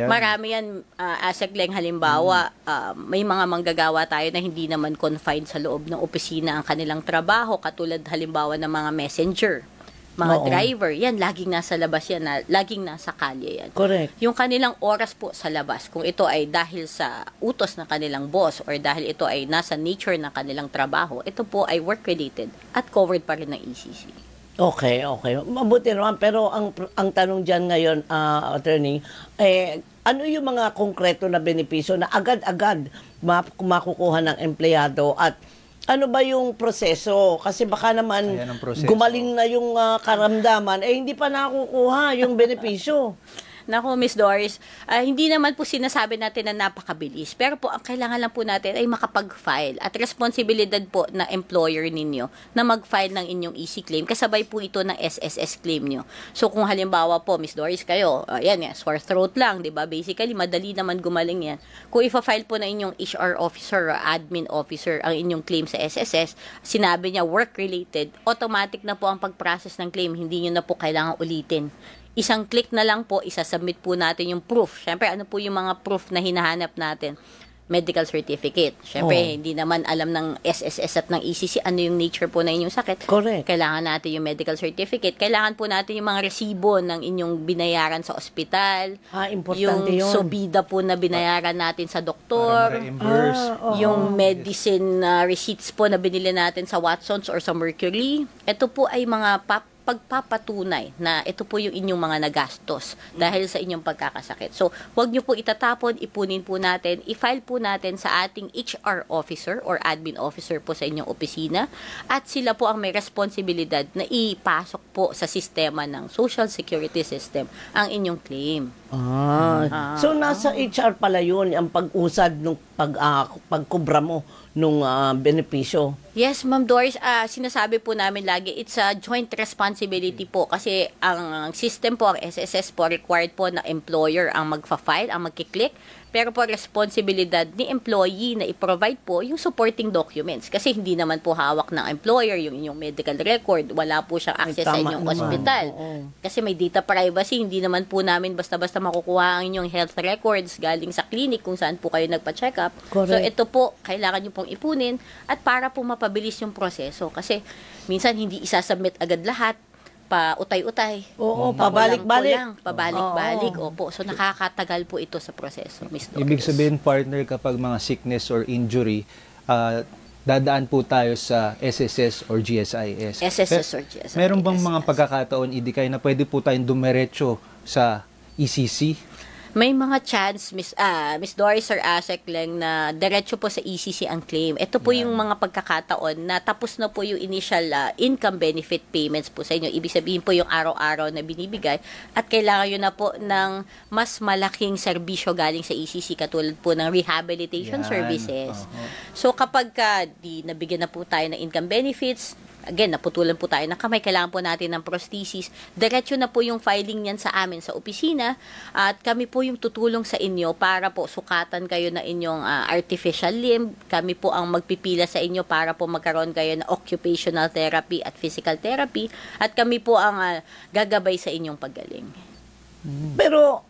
marami yan, Asek Leng, halimbawa, may mga manggagawa tayo na hindi naman confined sa loob ng opisina ang kanilang trabaho, katulad halimbawa ng mga messenger. Mga driver, yan, laging nasa labas yan, laging nasa kalye yan. Correct. Yung kanilang oras po sa labas, kung ito ay dahil sa utos ng kanilang boss or dahil ito ay nasa nature ng kanilang trabaho, ito po ay work-related at covered pa rin ng ECC. Okay. Mabuti naman, pero ang tanong dyan ngayon, attorney, ano yung mga konkreto na benepisyo na agad-agad makukuha ng empleyado at Ano ba yung proseso? Kasi baka naman gumaling na yung karamdaman, hindi pa nakukuha yung benepisyo. Naku, Miss Doris, hindi naman po sinasabi natin na napakabilis. Pero po, ang kailangan lang po natin ay makapag-file. At responsibilidad po na employer ninyo na mag-file ng inyong EC claim. Kasabay po ito ng SSS claim nyo. So, kung halimbawa po, Miss Doris, kayo, sore throat lang, di ba? Basically, madali naman gumaling yan. Kung ifa-file po na inyong HR officer or admin officer ang inyong claim sa SSS, sinabi niya work-related, automatic na po ang pag-process ng claim. Hindi nyo na po kailangan ulitin. Isang click na lang po, isasubmit po natin yung proof. Siyempre, ano po yung mga proof na hinahanap natin? Medical certificate. Siyempre, hindi naman alam ng SSS at ng ECC ano yung nature po na inyong sakit. Correct. Kailangan natin yung medical certificate. Kailangan po natin yung mga resibo ng inyong binayaran sa ospital. Importante yung yun. sobida po na binayaran natin sa doktor. Yung medicine receipts po na binili natin sa Watsons or sa Mercury. Ito po ay mga pagpapatunay na ito po yung inyong mga nagastos dahil sa inyong pagkakasakit. So, wag nyo po itatapon, ipunin po natin, i-file po natin sa ating HR officer or admin officer po sa inyong opisina at sila po ang may responsibilidad na ipasok po sa sistema ng Social Security System ang inyong claim. So, nasa HR pala yun, ang pag-usad ng pagkubra mo nung benepisyo. Yes, Ma'am Doris, sinasabi po namin lagi, it's a joint responsibility po kasi ang system po, ang SSS po, required po na employer ang magfa-file, ang magkiklik, pero po responsibilidad ni employee na i-provide po yung supporting documents kasi hindi naman po hawak ng employer yung inyong medical record, wala po siyang access sa inyong hospital. Kasi may data privacy, hindi naman po namin basta-basta makukuha ang inyong health records galing sa clinic kung saan po kayo nagpa-check up. Correct. So ito po, kailangan nyo pong ipunin at para po mapabilis yung proseso kasi minsan hindi isasubmit agad lahat, pa-utay-utay. Pabalik-balik. Pabalik-balik. Opo. So, nakakatagal po ito sa proseso, Ms. Doris. Ibig sabihin, partner, kapag mga sickness or injury, dadaan po tayo sa SSS or GSIS. SSS or GSIS. Meron bang mga pagkakataon, Idikay, na pwede po tayong dumiretso sa ECC? May mga chance, Miss Doris or Asek lang, na diretso po sa ECC ang claim. Ito po yung mga pagkakataon na tapos na po yung initial income benefit payments po sa inyo. Ibig sabihin po yung araw-araw na binibigay at kailangan yun na po ng mas malaking serbisyo galing sa ECC katulad po ng rehabilitation services. So kapag di nabigyan na po tayo ng income benefits, again, naputulan po tayo ng kamay, kailangan po natin ng prosthesis, diretso na po yung filing niyan sa amin sa opisina at kami po yung tutulong sa inyo para po sukatan kayo na inyong artificial limb. Kami po ang magpipila sa inyo para po magkaroon kayo ng occupational therapy at physical therapy at kami po ang gagabay sa inyong paggaling. Pero,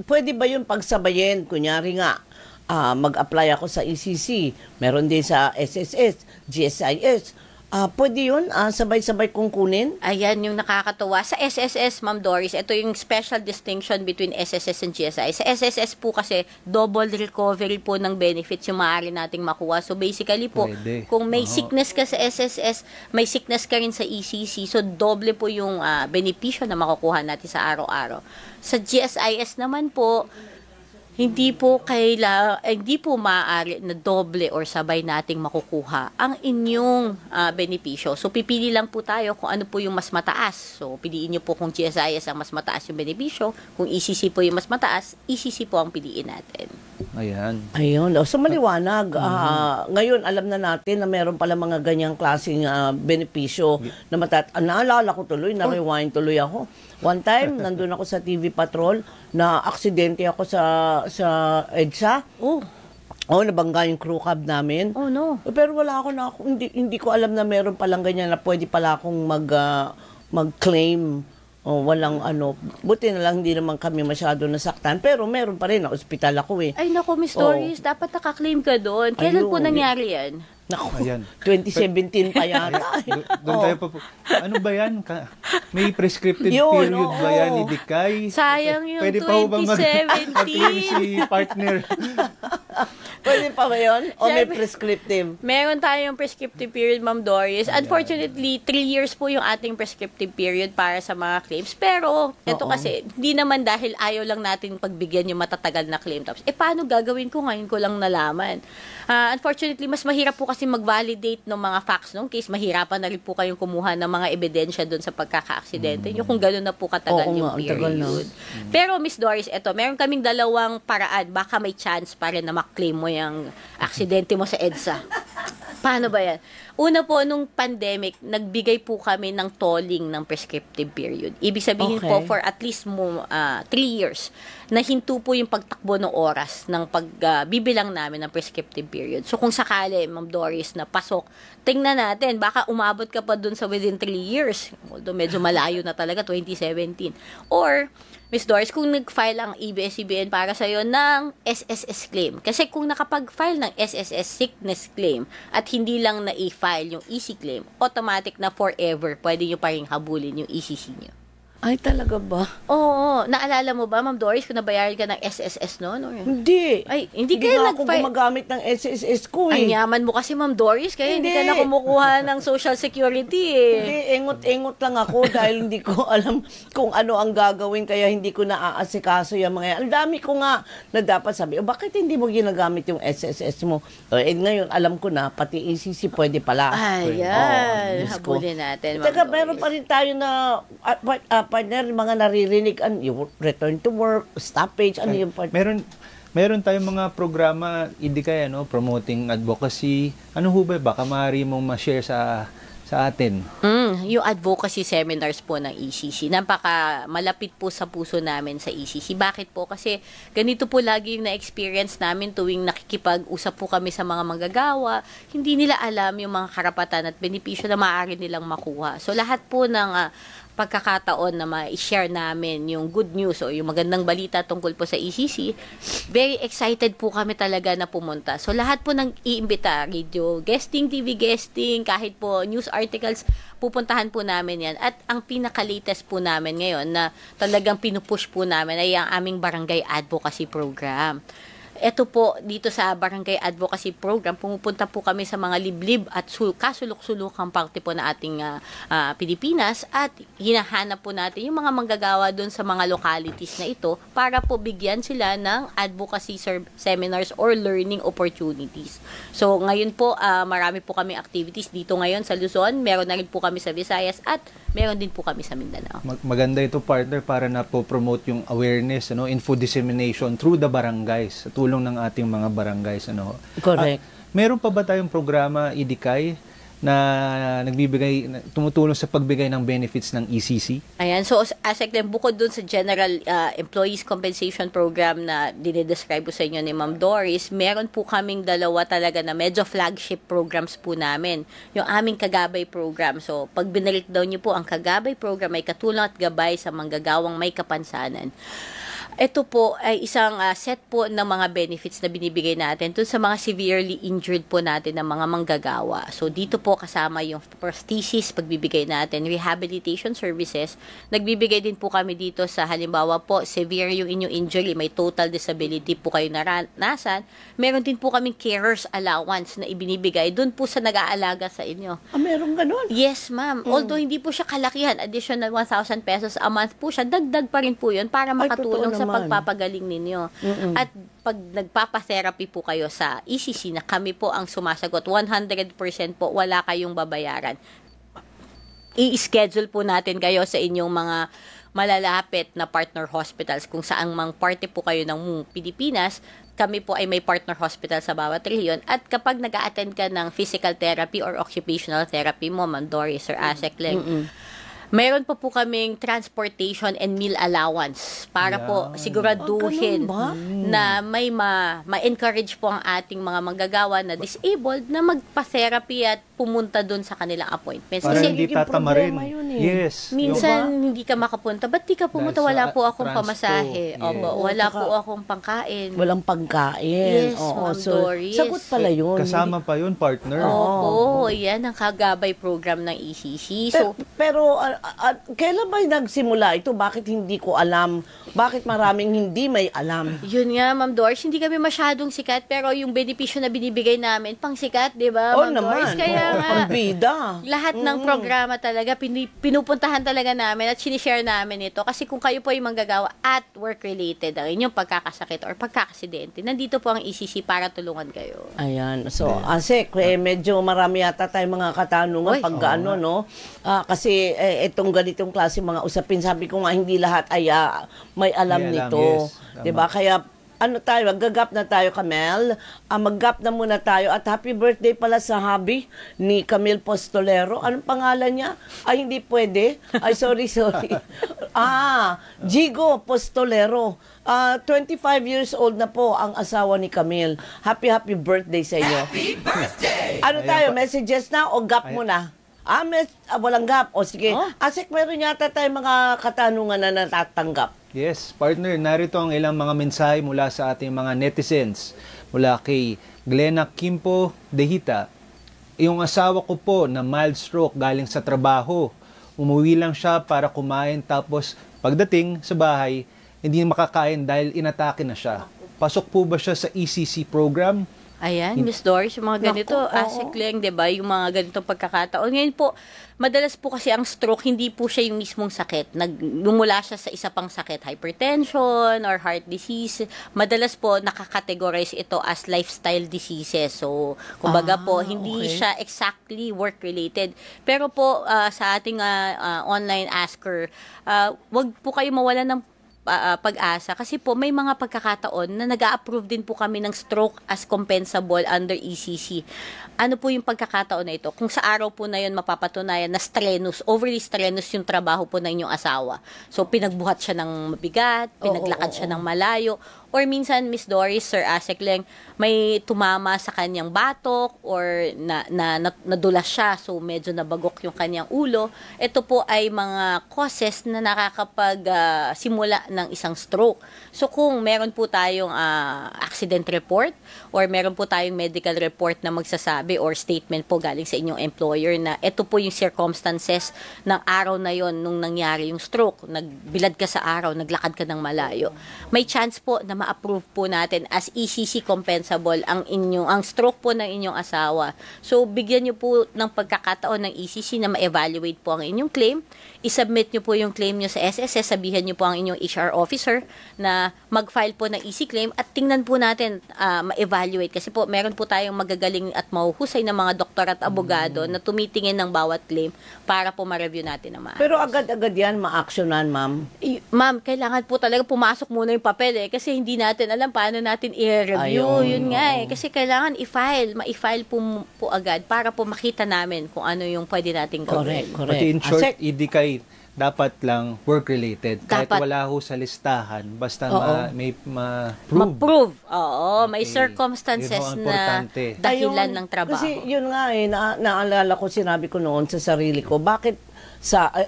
pwede ba yung pagsabayin? Kunyari nga, mag-apply ako sa ECC, meron din sa SSS, GSIS, pwede yun? Sabay-sabay kong kunin? Ayan yung nakakatuwa. Sa SSS, Ma'am Doris, ito yung special distinction between SSS and GSI. Sa SSS po kasi, double recovery po ng benefits yung maaari nating makuha. So basically po, kung may sickness ka sa SSS, may sickness ka rin sa ECC. So doble po yung benepisyo na makukuha natin sa araw-araw. Sa GSIS naman po, hindi po maaari na doble or sabay nating makukuha ang inyong benepisyo. So, pipili lang po tayo kung ano po yung mas mataas. So, piliin nyo po kung GSIS ang mas mataas yung benepisyo. Kung ECC po yung mas mataas, ECC po ang piliin natin. Ayun. So, maliwanag. Ngayon, alam na natin na meron pala mga ganyang klaseng benepisyo na naalala ko tuloy, na-rewind tuloy ako. One time, nandun ako sa TV Patrol, na aksidente ako sa EDSA. Nabangga yung crew cab namin. Oh, no. Pero wala ako hindi ko alam na meron palang ganyan na pwede pala akong mag-claim. Walang buti na lang hindi naman kami masyado nasaktan. Pero meron pa rin, na ospital ako eh. Ay, naku, Miss Doris, dapat nakaklaim ka doon. Kailan po nangyari yan? Naku, 2017 pa yata. Doon tayo pa po. Ano ba yan? May prescriptive period ba yan, Idikay? Sayang yung Pwede pa ho bang 2017. mag-claim si partner? Pwede pa ba yun? O may Siyempre, prescriptive? Meron tayong prescriptive period, Ma'am Doris. Unfortunately, 3 years po yung ating prescriptive period para sa mga claims. Pero, ito kasi, hindi naman dahil ayaw lang natin pagbigyan yung matatagal na claim. Tapos, paano gagawin ko ngayon ko lang nalaman? Unfortunately, mas mahirap po kasi mag-validate ng mga facts nung case. Mahirapan na rin po kayong kumuha ng mga ebidensya doon sa pagkaka-aksidente nyo kung gano'n na po katagal yung period. Pero, Miss Doris, meron kaming dalawang paraan. Baka may chance pa rin na maklaim mo yung aksidente mo sa EDSA. Paano ba yan? Una po, nung pandemic, nagbigay po kami ng tolling ng prescriptive period. Ibig sabihin po, for at least 3 years, nahinto po yung pagtakbo ng oras ng pagbibilang namin ng prescriptive period. So, kung sakali, Ma'am Doris, na pasok, tingnan natin, baka umabot ka pa dun sa within 3 years. Although medyo malayo na talaga, 2017. Or, Miss Doris, kung nag-file ang ABS-CBN para sa'yo ng SSS claim. Kasi kung nakapag-file ng SSS sickness claim at hindi lang na-i-file yung EC claim, automatic na forever, pwede nyo pa rin habulin yung ECC nyo. Ay, talaga ba? Oo. Naalala mo ba, Ma'am Doris, kung nabayaran ka ng SSS noon? Hindi. Ay, hindi Hindi kayo na ako gumagamit ng SSS ko Ang yaman mo kasi, Ma'am Doris, kaya hindi ka na kumukuha ng Social Security eh. Hindi, engot-engot lang ako dahil hindi ko alam kung ano ang gagawin kaya hindi ko naaasikaso yung mga yan. Ang dami ko nga na dapat sabi, bakit hindi mo ginagamit yung SSS mo? Ngayon, alam ko na, pati ECC pwede pala. Ayan, habulin natin, Ma'am Teka, Doris. meron pa rin tayo na partner, mga naririnig, yung return to work, stoppage, ano yung partner? Meron tayong mga programa, IDICAY, promoting advocacy. Ano ho ba? Baka maaari mong ma-share sa atin. Yung advocacy seminars po ng ECC, napaka malapit po sa puso namin sa ECC. Bakit po? Kasi ganito po lagi yung na-experience namin tuwing nakikipag-usap po kami sa mga manggagawa, hindi nila alam yung mga karapatan at benepisyo na maaari nilang makuha. So lahat po ng pagkakataon na ma-share namin yung good news o yung magandang balita tungkol po sa ECC, very excited po kami talaga na pumunta. So lahat po ng iimbita, radio guesting, TV guesting, kahit po news articles, pupuntahan po namin yan. At ang pinaka-latest po namin ngayon na talagang pinupush po namin ay ang aming barangay advocacy program. Ito po, dito sa Barangay Advocacy Program, pumupunta po kami sa mga liblib at kasulok-sulukang parte po na ating Pilipinas at hinahanap po natin yung mga manggagawa doon sa mga localities na ito para po bigyan sila ng advocacy seminars or learning opportunities. So, ngayon po, marami po kami activities dito ngayon sa Luzon. Meron na rin po kami sa Visayas at meron din po kami sa Mindanao. Maganda ito, partner, para na po promote yung awareness, info dissemination through the barangays, sa tulong ng ating mga barangays. Correct. Meron pa ba tayong programa, IDICAY, na tumutulong sa pagbigay ng benefits ng ECC? Ayan, so bukod dun sa General Employees Compensation Program na dinidescribe ko sa inyo ni Ma'am Doris, meron po kaming dalawa talaga na medyo flagship programs po namin. Yung aming Kagabay Program. So, pag binreakdown niyo po, ang Kagabay Program ay katulong at gabay sa manggagawang may kapansanan. Ito po ay isang set po ng mga benefits na binibigay natin dun sa mga severely injured po natin ng mga manggagawa. So, dito po kasama yung prosthesis, pagbibigay natin, rehabilitation services. Nagbibigay din po kami dito sa halimbawa po, severe yung inyong injury, may total disability po kayo naranasan. Meron din po kaming carers allowance na ibinibigay dun po sa nag-aalaga sa inyo. Meron ganun? Yes, ma'am. Although hindi po siya kalakihan, additional 1,000 pesos a month po siya, dagdag pa rin po yun para makatulong sa pagpapagaling ninyo. At pag nagpapa-therapy po kayo sa ECC na kami po ang sumasagot, 100% po wala kayong babayaran. I-schedule po natin kayo sa inyong mga malalapit na partner hospitals kung saan mang parte po kayo ng Pilipinas. Kami po ay may partner hospital sa bawat rehiyon. At kapag nag-a-attend ka ng physical therapy or occupational therapy mo, Ma'am Doris or ASEC Leng, meron pa po kaming transportation and meal allowance para po siguraduhin na may ma-encourage po ang ating mga manggagawa na disabled na magpa-therapy at pumunta doon sa kanilang appointments. Para Kasi hindi tatama rin. Yes. minsan hindi ka makapunta. Ba't di ka pumunta? Wala po akong pamasahe. Yes. Opo, wala po akong pangkain. Walang pagkain. Yes, Oo, Ma'am so, Doris. sagot pala yun. Kasama pa yun, partner. Opo, yan ang kagabay program ng ECC. So, Pero kailan ba nagsimula ito? Bakit hindi ko alam? Bakit maraming hindi may alam? yun nga, Ma'am Doris, hindi kami masyadong sikat, pero yung benepisyo na binibigay namin, pang sikat, di ba, Oo Ma'am naman. Doris? Kaya nga, Ang bida. lahat ng programa talaga, pinupuntahan talaga namin at sinishare namin ito. Kasi kung kayo po ay manggagawa at work-related, ang inyong pagkakasakit or pagkakasidente, nandito po ang ECC para tulungan kayo. Ayan. So, Asek, medyo marami yata tayong mga katanungan Oy. pag ano, no? Kasi itong ganitong klase mga usapin, sabi ko nga, hindi lahat ay may alam May alam, nito. yes. Tama. 'Di ba? Kaya ano tayo, maggagap na tayo, Camel. Maggap na muna tayo at happy birthday pala sa hubby ni Camille Postolero. Anong pangalan niya? Ay, hindi pwede. Ay, sorry. Jigo Postolero. 25 years old na po ang asawa ni Camille. Happy birthday sa inyo. Happy birthday! Ano tayo, messages na o gap muna? Walang gap. O sige. Asik, meron yata tayong mga katanungan na natatanggap. Yes, partner, narito ang ilang mga mensahe mula sa ating mga netizens. Mula kay Glenna Kimpo Dehita. Yung asawa ko po na mild stroke galing sa trabaho. Umuwi lang siya para kumain tapos pagdating sa bahay, hindi makakain dahil inatake na siya. Pasok po ba siya sa ECC program? Ayan, Miss Doris, yung mga ganito, ASEC lang, di ba? Yung mga ganitong pagkakataon. Ngayon po, madalas po kasi ang stroke, hindi po siya yung mismong sakit. Lumula siya sa isa pang sakit, hypertension or heart disease. Madalas po, nakakategorize ito as lifestyle diseases. So, kumbaga po, hindi siya exactly work-related. Pero po, sa ating online asker, wag po kayo mawala ng pag-asa kasi po may mga pagkakataon na nag-a-approve din po kami ng stroke as compensable under ECC. Ano po yung pagkakataon na ito? Kung sa araw po na yun mapapatunayan na overly strenuous yung trabaho po ng inyong asawa. So pinagbuhat siya ng mabigat, pinaglakad siya ng malayo, or minsan, Miss Doris, Sir Asek Leng, may tumama sa kanyang batok or nadulas siya, so medyo nabagok yung kanyang ulo. Ito po ay mga causes na nakakapag-simula ng isang stroke. So kung meron po tayong accident report or meron po tayong medical report na magsasabi or statement po galing sa inyong employer na ito po yung circumstances ng araw na yon nung nangyari yung stroke, nagbilad ka sa araw, naglakad ka ng malayo, may chance po na ma-approve po natin as ECC compensable ang stroke po ng inyong asawa. So, bigyan niyo po ng pagkakataon ng ECC na ma-evaluate po ang inyong claim. I-submit niyo po yung claim niyo sa SSS, sabihan niyo po ang inyong HR officer na mag-file po ng EC claim at tingnan po natin ma-evaluate. Kasi po, meron po tayong magagaling at mahuhusay na mga doktor at abogado na tumitingin ng bawat claim para po ma-review natin na maayos. Pero agad-agad yan ma-actionan, ma'am? Ma'am, kailangan po talaga pumasok muna yung papel kasi hindi natin alam paano natin i-review. Yun nga Kasi kailangan ma-i-file po agad para po makita namin kung ano yung pwede nating gawin. Correct. Pati in short, indicate dapat lang work-related. Kahit Dapat. wala ho sa listahan, basta may ma-prove. Ma-prove. Oo, may Okay. circumstances Yun ho ang na importante. dahilan ng trabaho. Kasi yun nga naalala ko, sinabi ko noon sa sarili ko, bakit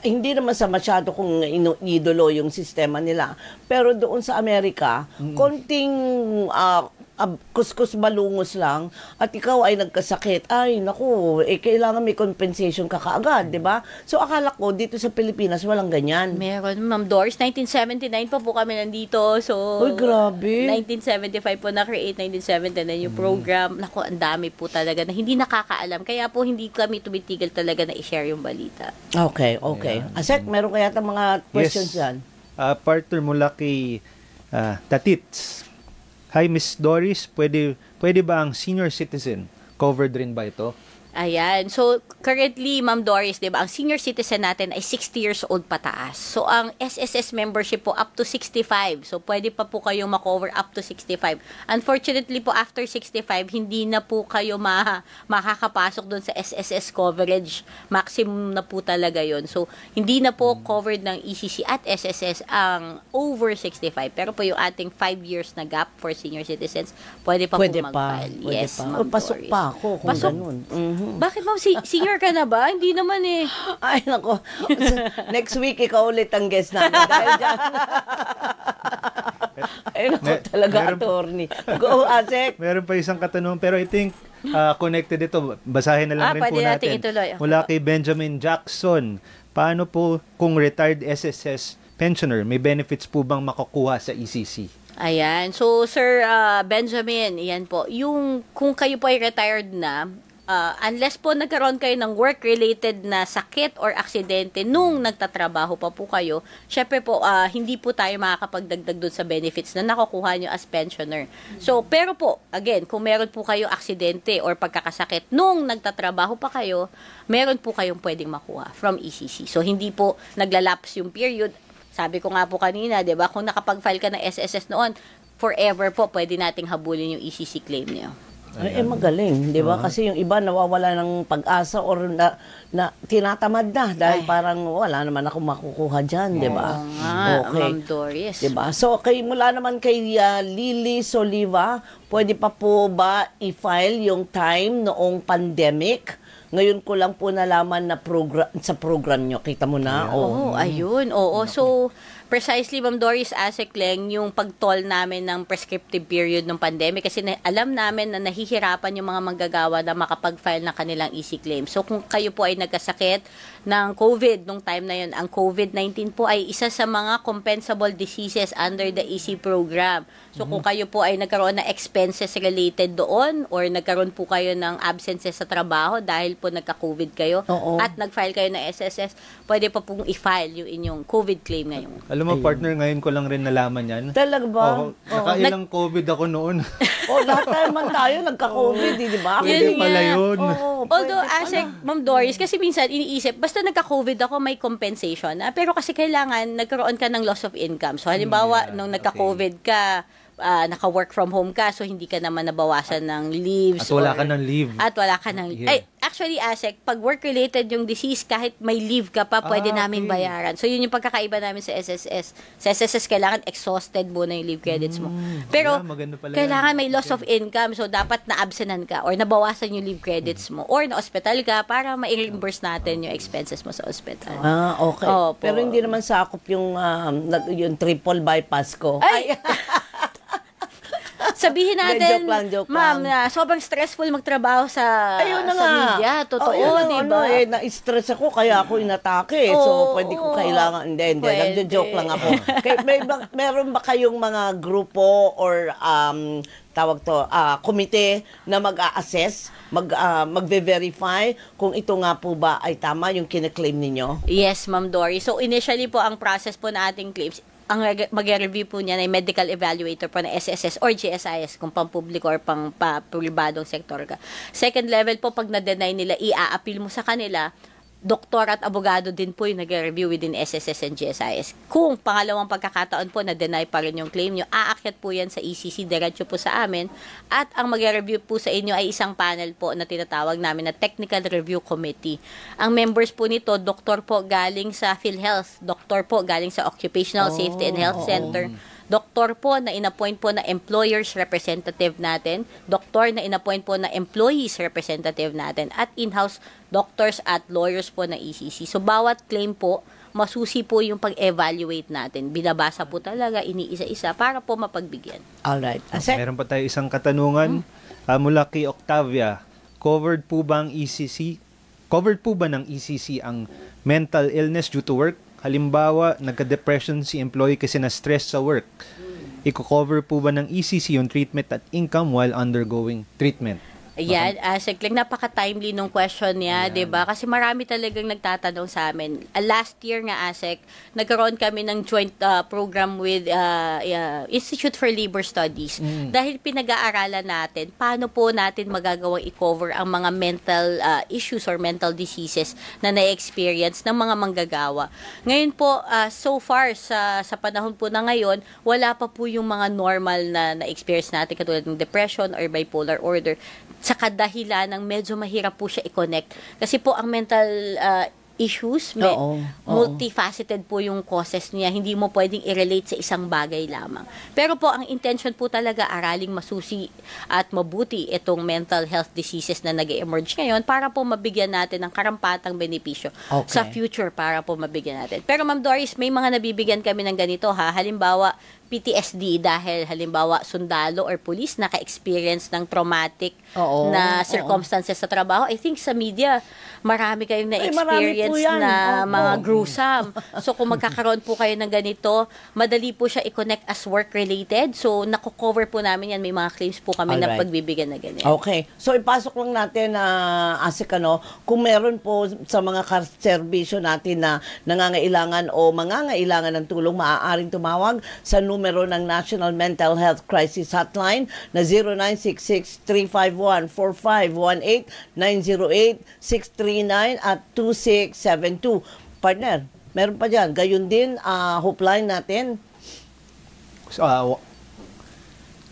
hindi naman sa masyado kung idolo yung sistema nila, pero doon sa Amerika, konting kuskus balungos lang at ikaw ay nagkasakit, ay naku, kailangan may compensation ka kaagad, di ba? So akala ko dito sa Pilipinas walang ganyan. Meron, Ma'am Doris. 1979 pa po kami nandito. So, Uy, grabe. 1975 po na-create, 1979 yung program. Naku, ang dami po talaga na hindi nakakaalam. Kaya po hindi kami tumitigil talaga na i-share yung balita. Okay. Asek, meron kaya tayong mga questions Yes. yan? Partner mula kay Tatits. Hi, Miss Doris. Pwede ba ang senior citizen covered rin ba ito? Ayan. So, currently, Ma'am Doris, di ba, ang senior citizen natin ay 60 years old pataas. So, ang SSS membership po up to 65. So, pwede pa po kayong makover up to 65. Unfortunately po, after 65, hindi na po kayo makakapasok doon sa SSS coverage. Maximum na po talaga yon. So, hindi na po covered ng ECC at SSS ang over 65. Pero po yung ating 5 years na gap for senior citizens, pwede pa po mag-file. Yes, Ma'am Pasok Doris. pa ako kung Pasok. ganun. Bakit ma'am, senior ka na ba? Hindi naman eh. Ay, nako. Next week, ikaw ulit ang guest namin. Dahil dyan. Ay, nako talaga, attorney. Go, Asek. Meron pa isang katanungan, pero I think connected ito. Basahin na lang rin po natin. Mula kay Benjamin Jackson. Paano po kung retired SSS pensioner, may benefits po bang makukuha sa ECC? Ayan. So, Sir Benjamin, yan po. Yung kung kayo po ay retired na, unless po nagkaroon kayo ng work-related na sakit or aksidente nung nagtatrabaho pa po kayo, syempre po, hindi po tayo makakapagdagdag doon sa benefits na nakukuha nyo as pensioner. So, pero po, again, kung meron po kayo aksidente or pagkakasakit nung nagtatrabaho pa kayo, meron po kayong pwedeng makuha from ECC. So, hindi po naglalapse yung period. Sabi ko nga po kanina, 'di ba? Kung nakapag-file ka ng SSS noon, forever po pwede nating habulin yung ECC claim niyo. Ay, magaling, 'di ba? Kasi yung iba nawawala ng pag-asa or na tinatamad na dahil parang wala naman ako makukuha diyan, 'di ba? Okay. Ma'am Doris. 'Di ba? So, mula naman kay Lily Soliva, pwede pa po ba i-file yung time noong pandemic? Ngayon ko lang po nalaman na sa program nyo. Kita mo na? Ayun. Oo. So, precisely, Ma'am Doris, Asek Leng, yung pagtol namin ng prescriptive period ng pandemic kasi alam namin na nahihirapan yung mga manggagawa na makapag-file ng kanilang EC claim. So, kung kayo po ay nagkasakit ng COVID nung time na yun, ang COVID-19 po ay isa sa mga compensable diseases under the EC program. So, kung kayo po ay nagkaroon ng expenses related doon or nagkaroon po kayo ng absences sa trabaho dahil po nagka-COVID kayo at nag-file kayo ng SSS, pwede pa pong i-file yung inyong COVID claim ngayon. Alam mo, partner, ngayon ko lang rin nalaman yan. Talaga ba? Nakailang COVID ako noon. Lahat naman tayo nagka-COVID, di ba? Pwede pala yun. Although, Asek, Ma'am Doris, kasi minsan iniisip, basta nagka-COVID ako, may compensation. Pero kasi kailangan nagkaroon ka ng loss of income. So, halimbawa, nung nagka-COVID ka, naka-work from home ka, so hindi ka naman nabawasan ng leaves. At wala ka ng leave. At wala ka ng leave. Actually, Asek, pag work-related yung disease, kahit may leave ka pa, pwede namin bayaran. So, yun yung pagkakaiba namin sa SSS. Sa SSS, kailangan exhausted muna yung leave credits mo. Pero, kailangan may loss of income. So, dapat na-absenan ka or nabawasan yung leave credits mo or na-hospital ka para ma-reimburse natin yung expenses mo sa hospital. Okay. Pero hindi naman sakop yung triple bypass ko. Ay! Sabihin natin, joke ma'am, lang. Sobrang stressful magtrabaho sa media. Totoo, di ba? Na-stress ako, kaya ako inatake. So, pwede ko kailangan. Hindi. Nagjo-joke lang ako. Meron ba kayong mga grupo or komite na mag-a-assess, mag-verify kung ito nga po ba ay tama yung kine-claim ninyo? Yes, Ma'am Dory. So, initially po, ang process po na ating claims, ang mag-review po niya ay medical evaluator po na SSS or GSIS kung pampubliko or pang-pribadong sektor ka. Second level po, pag na-deny nila, i-a-appeal mo sa kanila, doktor at abogado din po yung nag-review within SSS and GSIS. Kung pangalawang pagkakataon po na-deny pa rin yung claim nyo, aakyat po yan sa ECC, diretso po sa amin. At ang mag-review po sa inyo ay isang panel po na tinatawag namin na Technical Review Committee. Ang members po nito, doktor po galing sa PhilHealth, doktor po galing sa Occupational Safety and Health Center, doktor po na inappoint po na employers representative natin, doktor na inappoint po na employees representative natin, at in-house doctors at lawyers po na ECC. So, bawat claim po, masusi po yung pag-evaluate natin. Binabasa po talaga, iniisa-isa para po mapagbigyan. Alright. Meron pa tayo isang katanungan mula kay Octavia. Covered po ba ng ECC ang mental illness due to work? Halimbawa, nagka-depression si employee kasi na-stress sa work. Iko-cover po ba ng ECC yung treatment at income while undergoing treatment? Ayan, Asek, napaka-timely nung question niya, di ba? Kasi marami talagang nagtatanong sa amin. Last year nga, Asek, nagkaroon kami ng joint program with Institute for Labor Studies. Dahil pinag-aaralan natin, paano po natin magagawang i-cover ang mga mental issues or mental diseases na na-experience ng mga manggagawa. Ngayon po, so far, sa panahon po na ngayon, wala pa po yung mga normal na experience natin katulad ng depression or bipolar order sa kadahilan ng medyo mahirap po siya i-connect. Kasi po ang mental issues, multifaceted po yung causes niya. Hindi mo pwedeng i-relate sa isang bagay lamang. Pero po, ang intention po talaga araling masusi at mabuti itong mental health diseases na nag-emerge ngayon para po mabigyan natin ng karampatang benepisyo sa future para po mabigyan natin. Pero Ma'am Doris, may mga nabibigyan kami ng ganito ha. Halimbawa, PTSD dahil halimbawa sundalo or police naka-experience ng traumatic na circumstances sa trabaho. I think sa media, marami kayong na-experience na mga gruesome. So kung magkakaroon po kayo ng ganito, madali po siya i-connect as work-related. So nakukover po namin yan. May mga claims po kami na pagbibigyan na ganito. Okay. So ipasok lang natin Asik, kung meron po sa mga serbisyo natin na nangangailangan o mangangailangan ng tulong, maaaring tumawag sa numero ng National Mental Health Crisis Hotline na 0966-351-4518, 908-639 at 2672. Partner, meron pa dyan. Gayon din, hotline natin.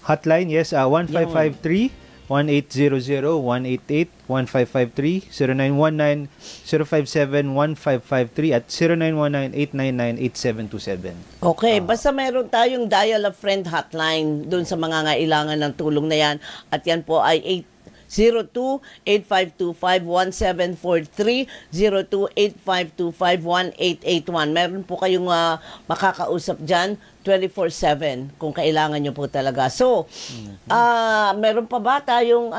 Hotline, yes, 1553 1800-188, 1553, 0919-057-1553 at 0919-899-8727. Okay, basta meron tayong dial a friend hotline doon sa mga ngailangan ng tulong na yan. At yan po ay 02-8525-1743, 02-8525-1881. Meron po kayong makakausap dyan 24/7 kung kailangan nyo po talaga. So, meron pa ba tayong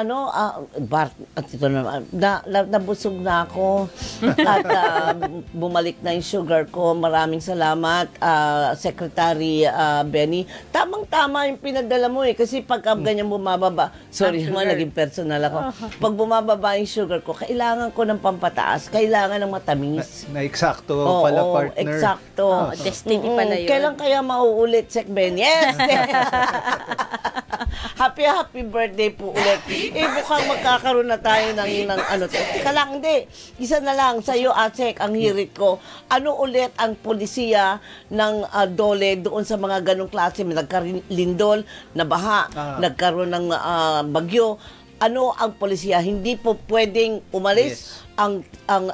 nabusog na ako at bumalik na yung sugar ko. Maraming salamat, Secretary Benny. Tamang-tama yung pinagdala mo kasi pagka ganyan bumababa, sorry naman, naging personal ako. Pag bumababa yung sugar ko, kailangan ko ng pampataas, kailangan ng matamis. Na eksakto pala, partner. Eksakto. Destiny pala yun. Kailan kaya mauulit, Sec Ben? Yes! Happy birthday po ulit. Mukhang magkakaroon na tayo ng Teka lang, hindi. Isa na lang sa'yo, Sec, ang hirit ko. Ano ulit ang polisiya ng Dole doon sa mga ganong klase? Nagkarindol, nabaha, nagkaroon ng bagyo. Ano ang polisiya? Hindi po pwedeng umalis ang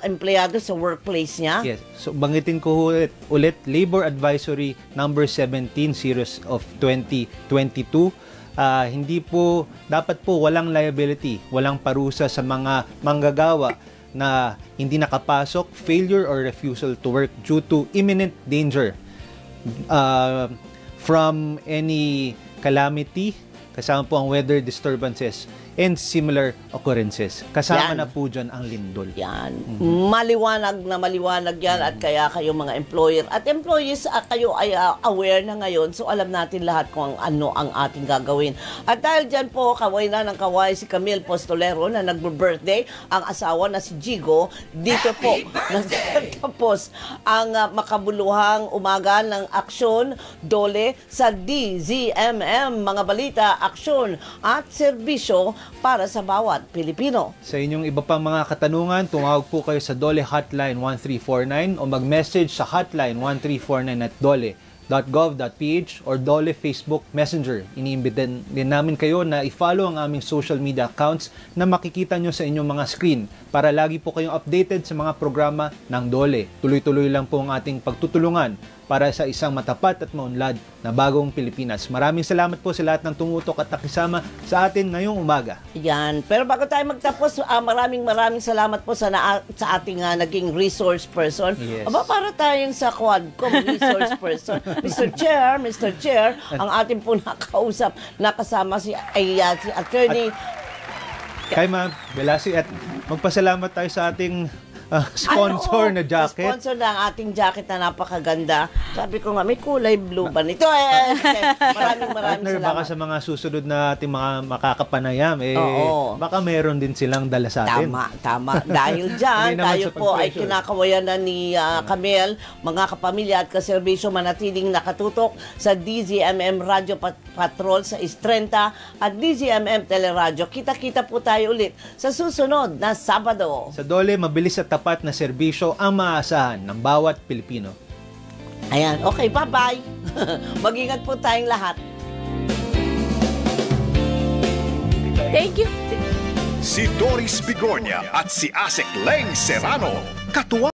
empleyado sa workplace niya? Yes. So, bangitin ko ulit Labor Advisory number 17 series of 2022. Hindi po, dapat po walang liability, walang parusa sa mga manggagawa na hindi nakapasok, failure or refusal to work due to imminent danger from any calamity, kasama po ang weather disturbances and similar occurrences. Kasama na po dyan ang lindol. Yan. Maliwanag yan at kaya kayo mga employer at employees kayo ay aware na ngayon, so alam natin lahat kung ano ang ating gagawin. At dahil dyan po, kaway na ng kaway si Camille Postolero na nagbe-birthday, ang asawa na si Jigo, dito po nagtatapos ang makabuluhang umaga ng aksyon Dole sa DZMM, mga balita, aksyon at serbisyo para sa bawat Pilipino. Sa inyong iba pang mga katanungan, tumawag po kayo sa Dole Hotline 1349 o mag-message sa hotline 1349 at dole.gov.ph or Dole Facebook Messenger. Iniimbitan din namin kayo na i-follow ang aming social media accounts na makikita nyo sa inyong mga screen para lagi po kayong updated sa mga programa ng Dole. Tuloy-tuloy lang po ang ating pagtutulungan para sa isang matapat at maunlad na bagong Pilipinas. Maraming salamat po sa lahat ng tumutok at nakisama sa atin ngayong umaga. Yan. Pero bago tayo magtapos, maraming salamat po sa ating naging resource person. Yes. Aba, para tayong sa Quadcom resource person. Mr. Chair, ang ating po nakasama si Attorney Kaima Belasi at magpasalamat tayo sa ating sponsor na jacket. Sponsor na ang ating jacket na napakaganda. Sabi ko nga, may kulay blue ba nito? Maraming Partner, salamat. baka sa mga susunod na ating mga makakapanayam, baka meron din silang dala sa atin. Tama. Dahil dyan, tayo po ay kinakawayan na ni Camille, mga kapamilya at kaserbisyo manatiling nakatutok sa DZMM Radio Patrol sa Istrenta at DZMM Teleradyo. Kita-kita po tayo ulit sa susunod na Sabado. Sa Dole, mabilis at tapat na serbisyo ang maaasahan ng bawat Pilipino. Ayan, okay, bye-bye. Mag-ingat po tayong lahat. Thank you. Si Doris Bigornia at si Asek Leng Serrano, katuwa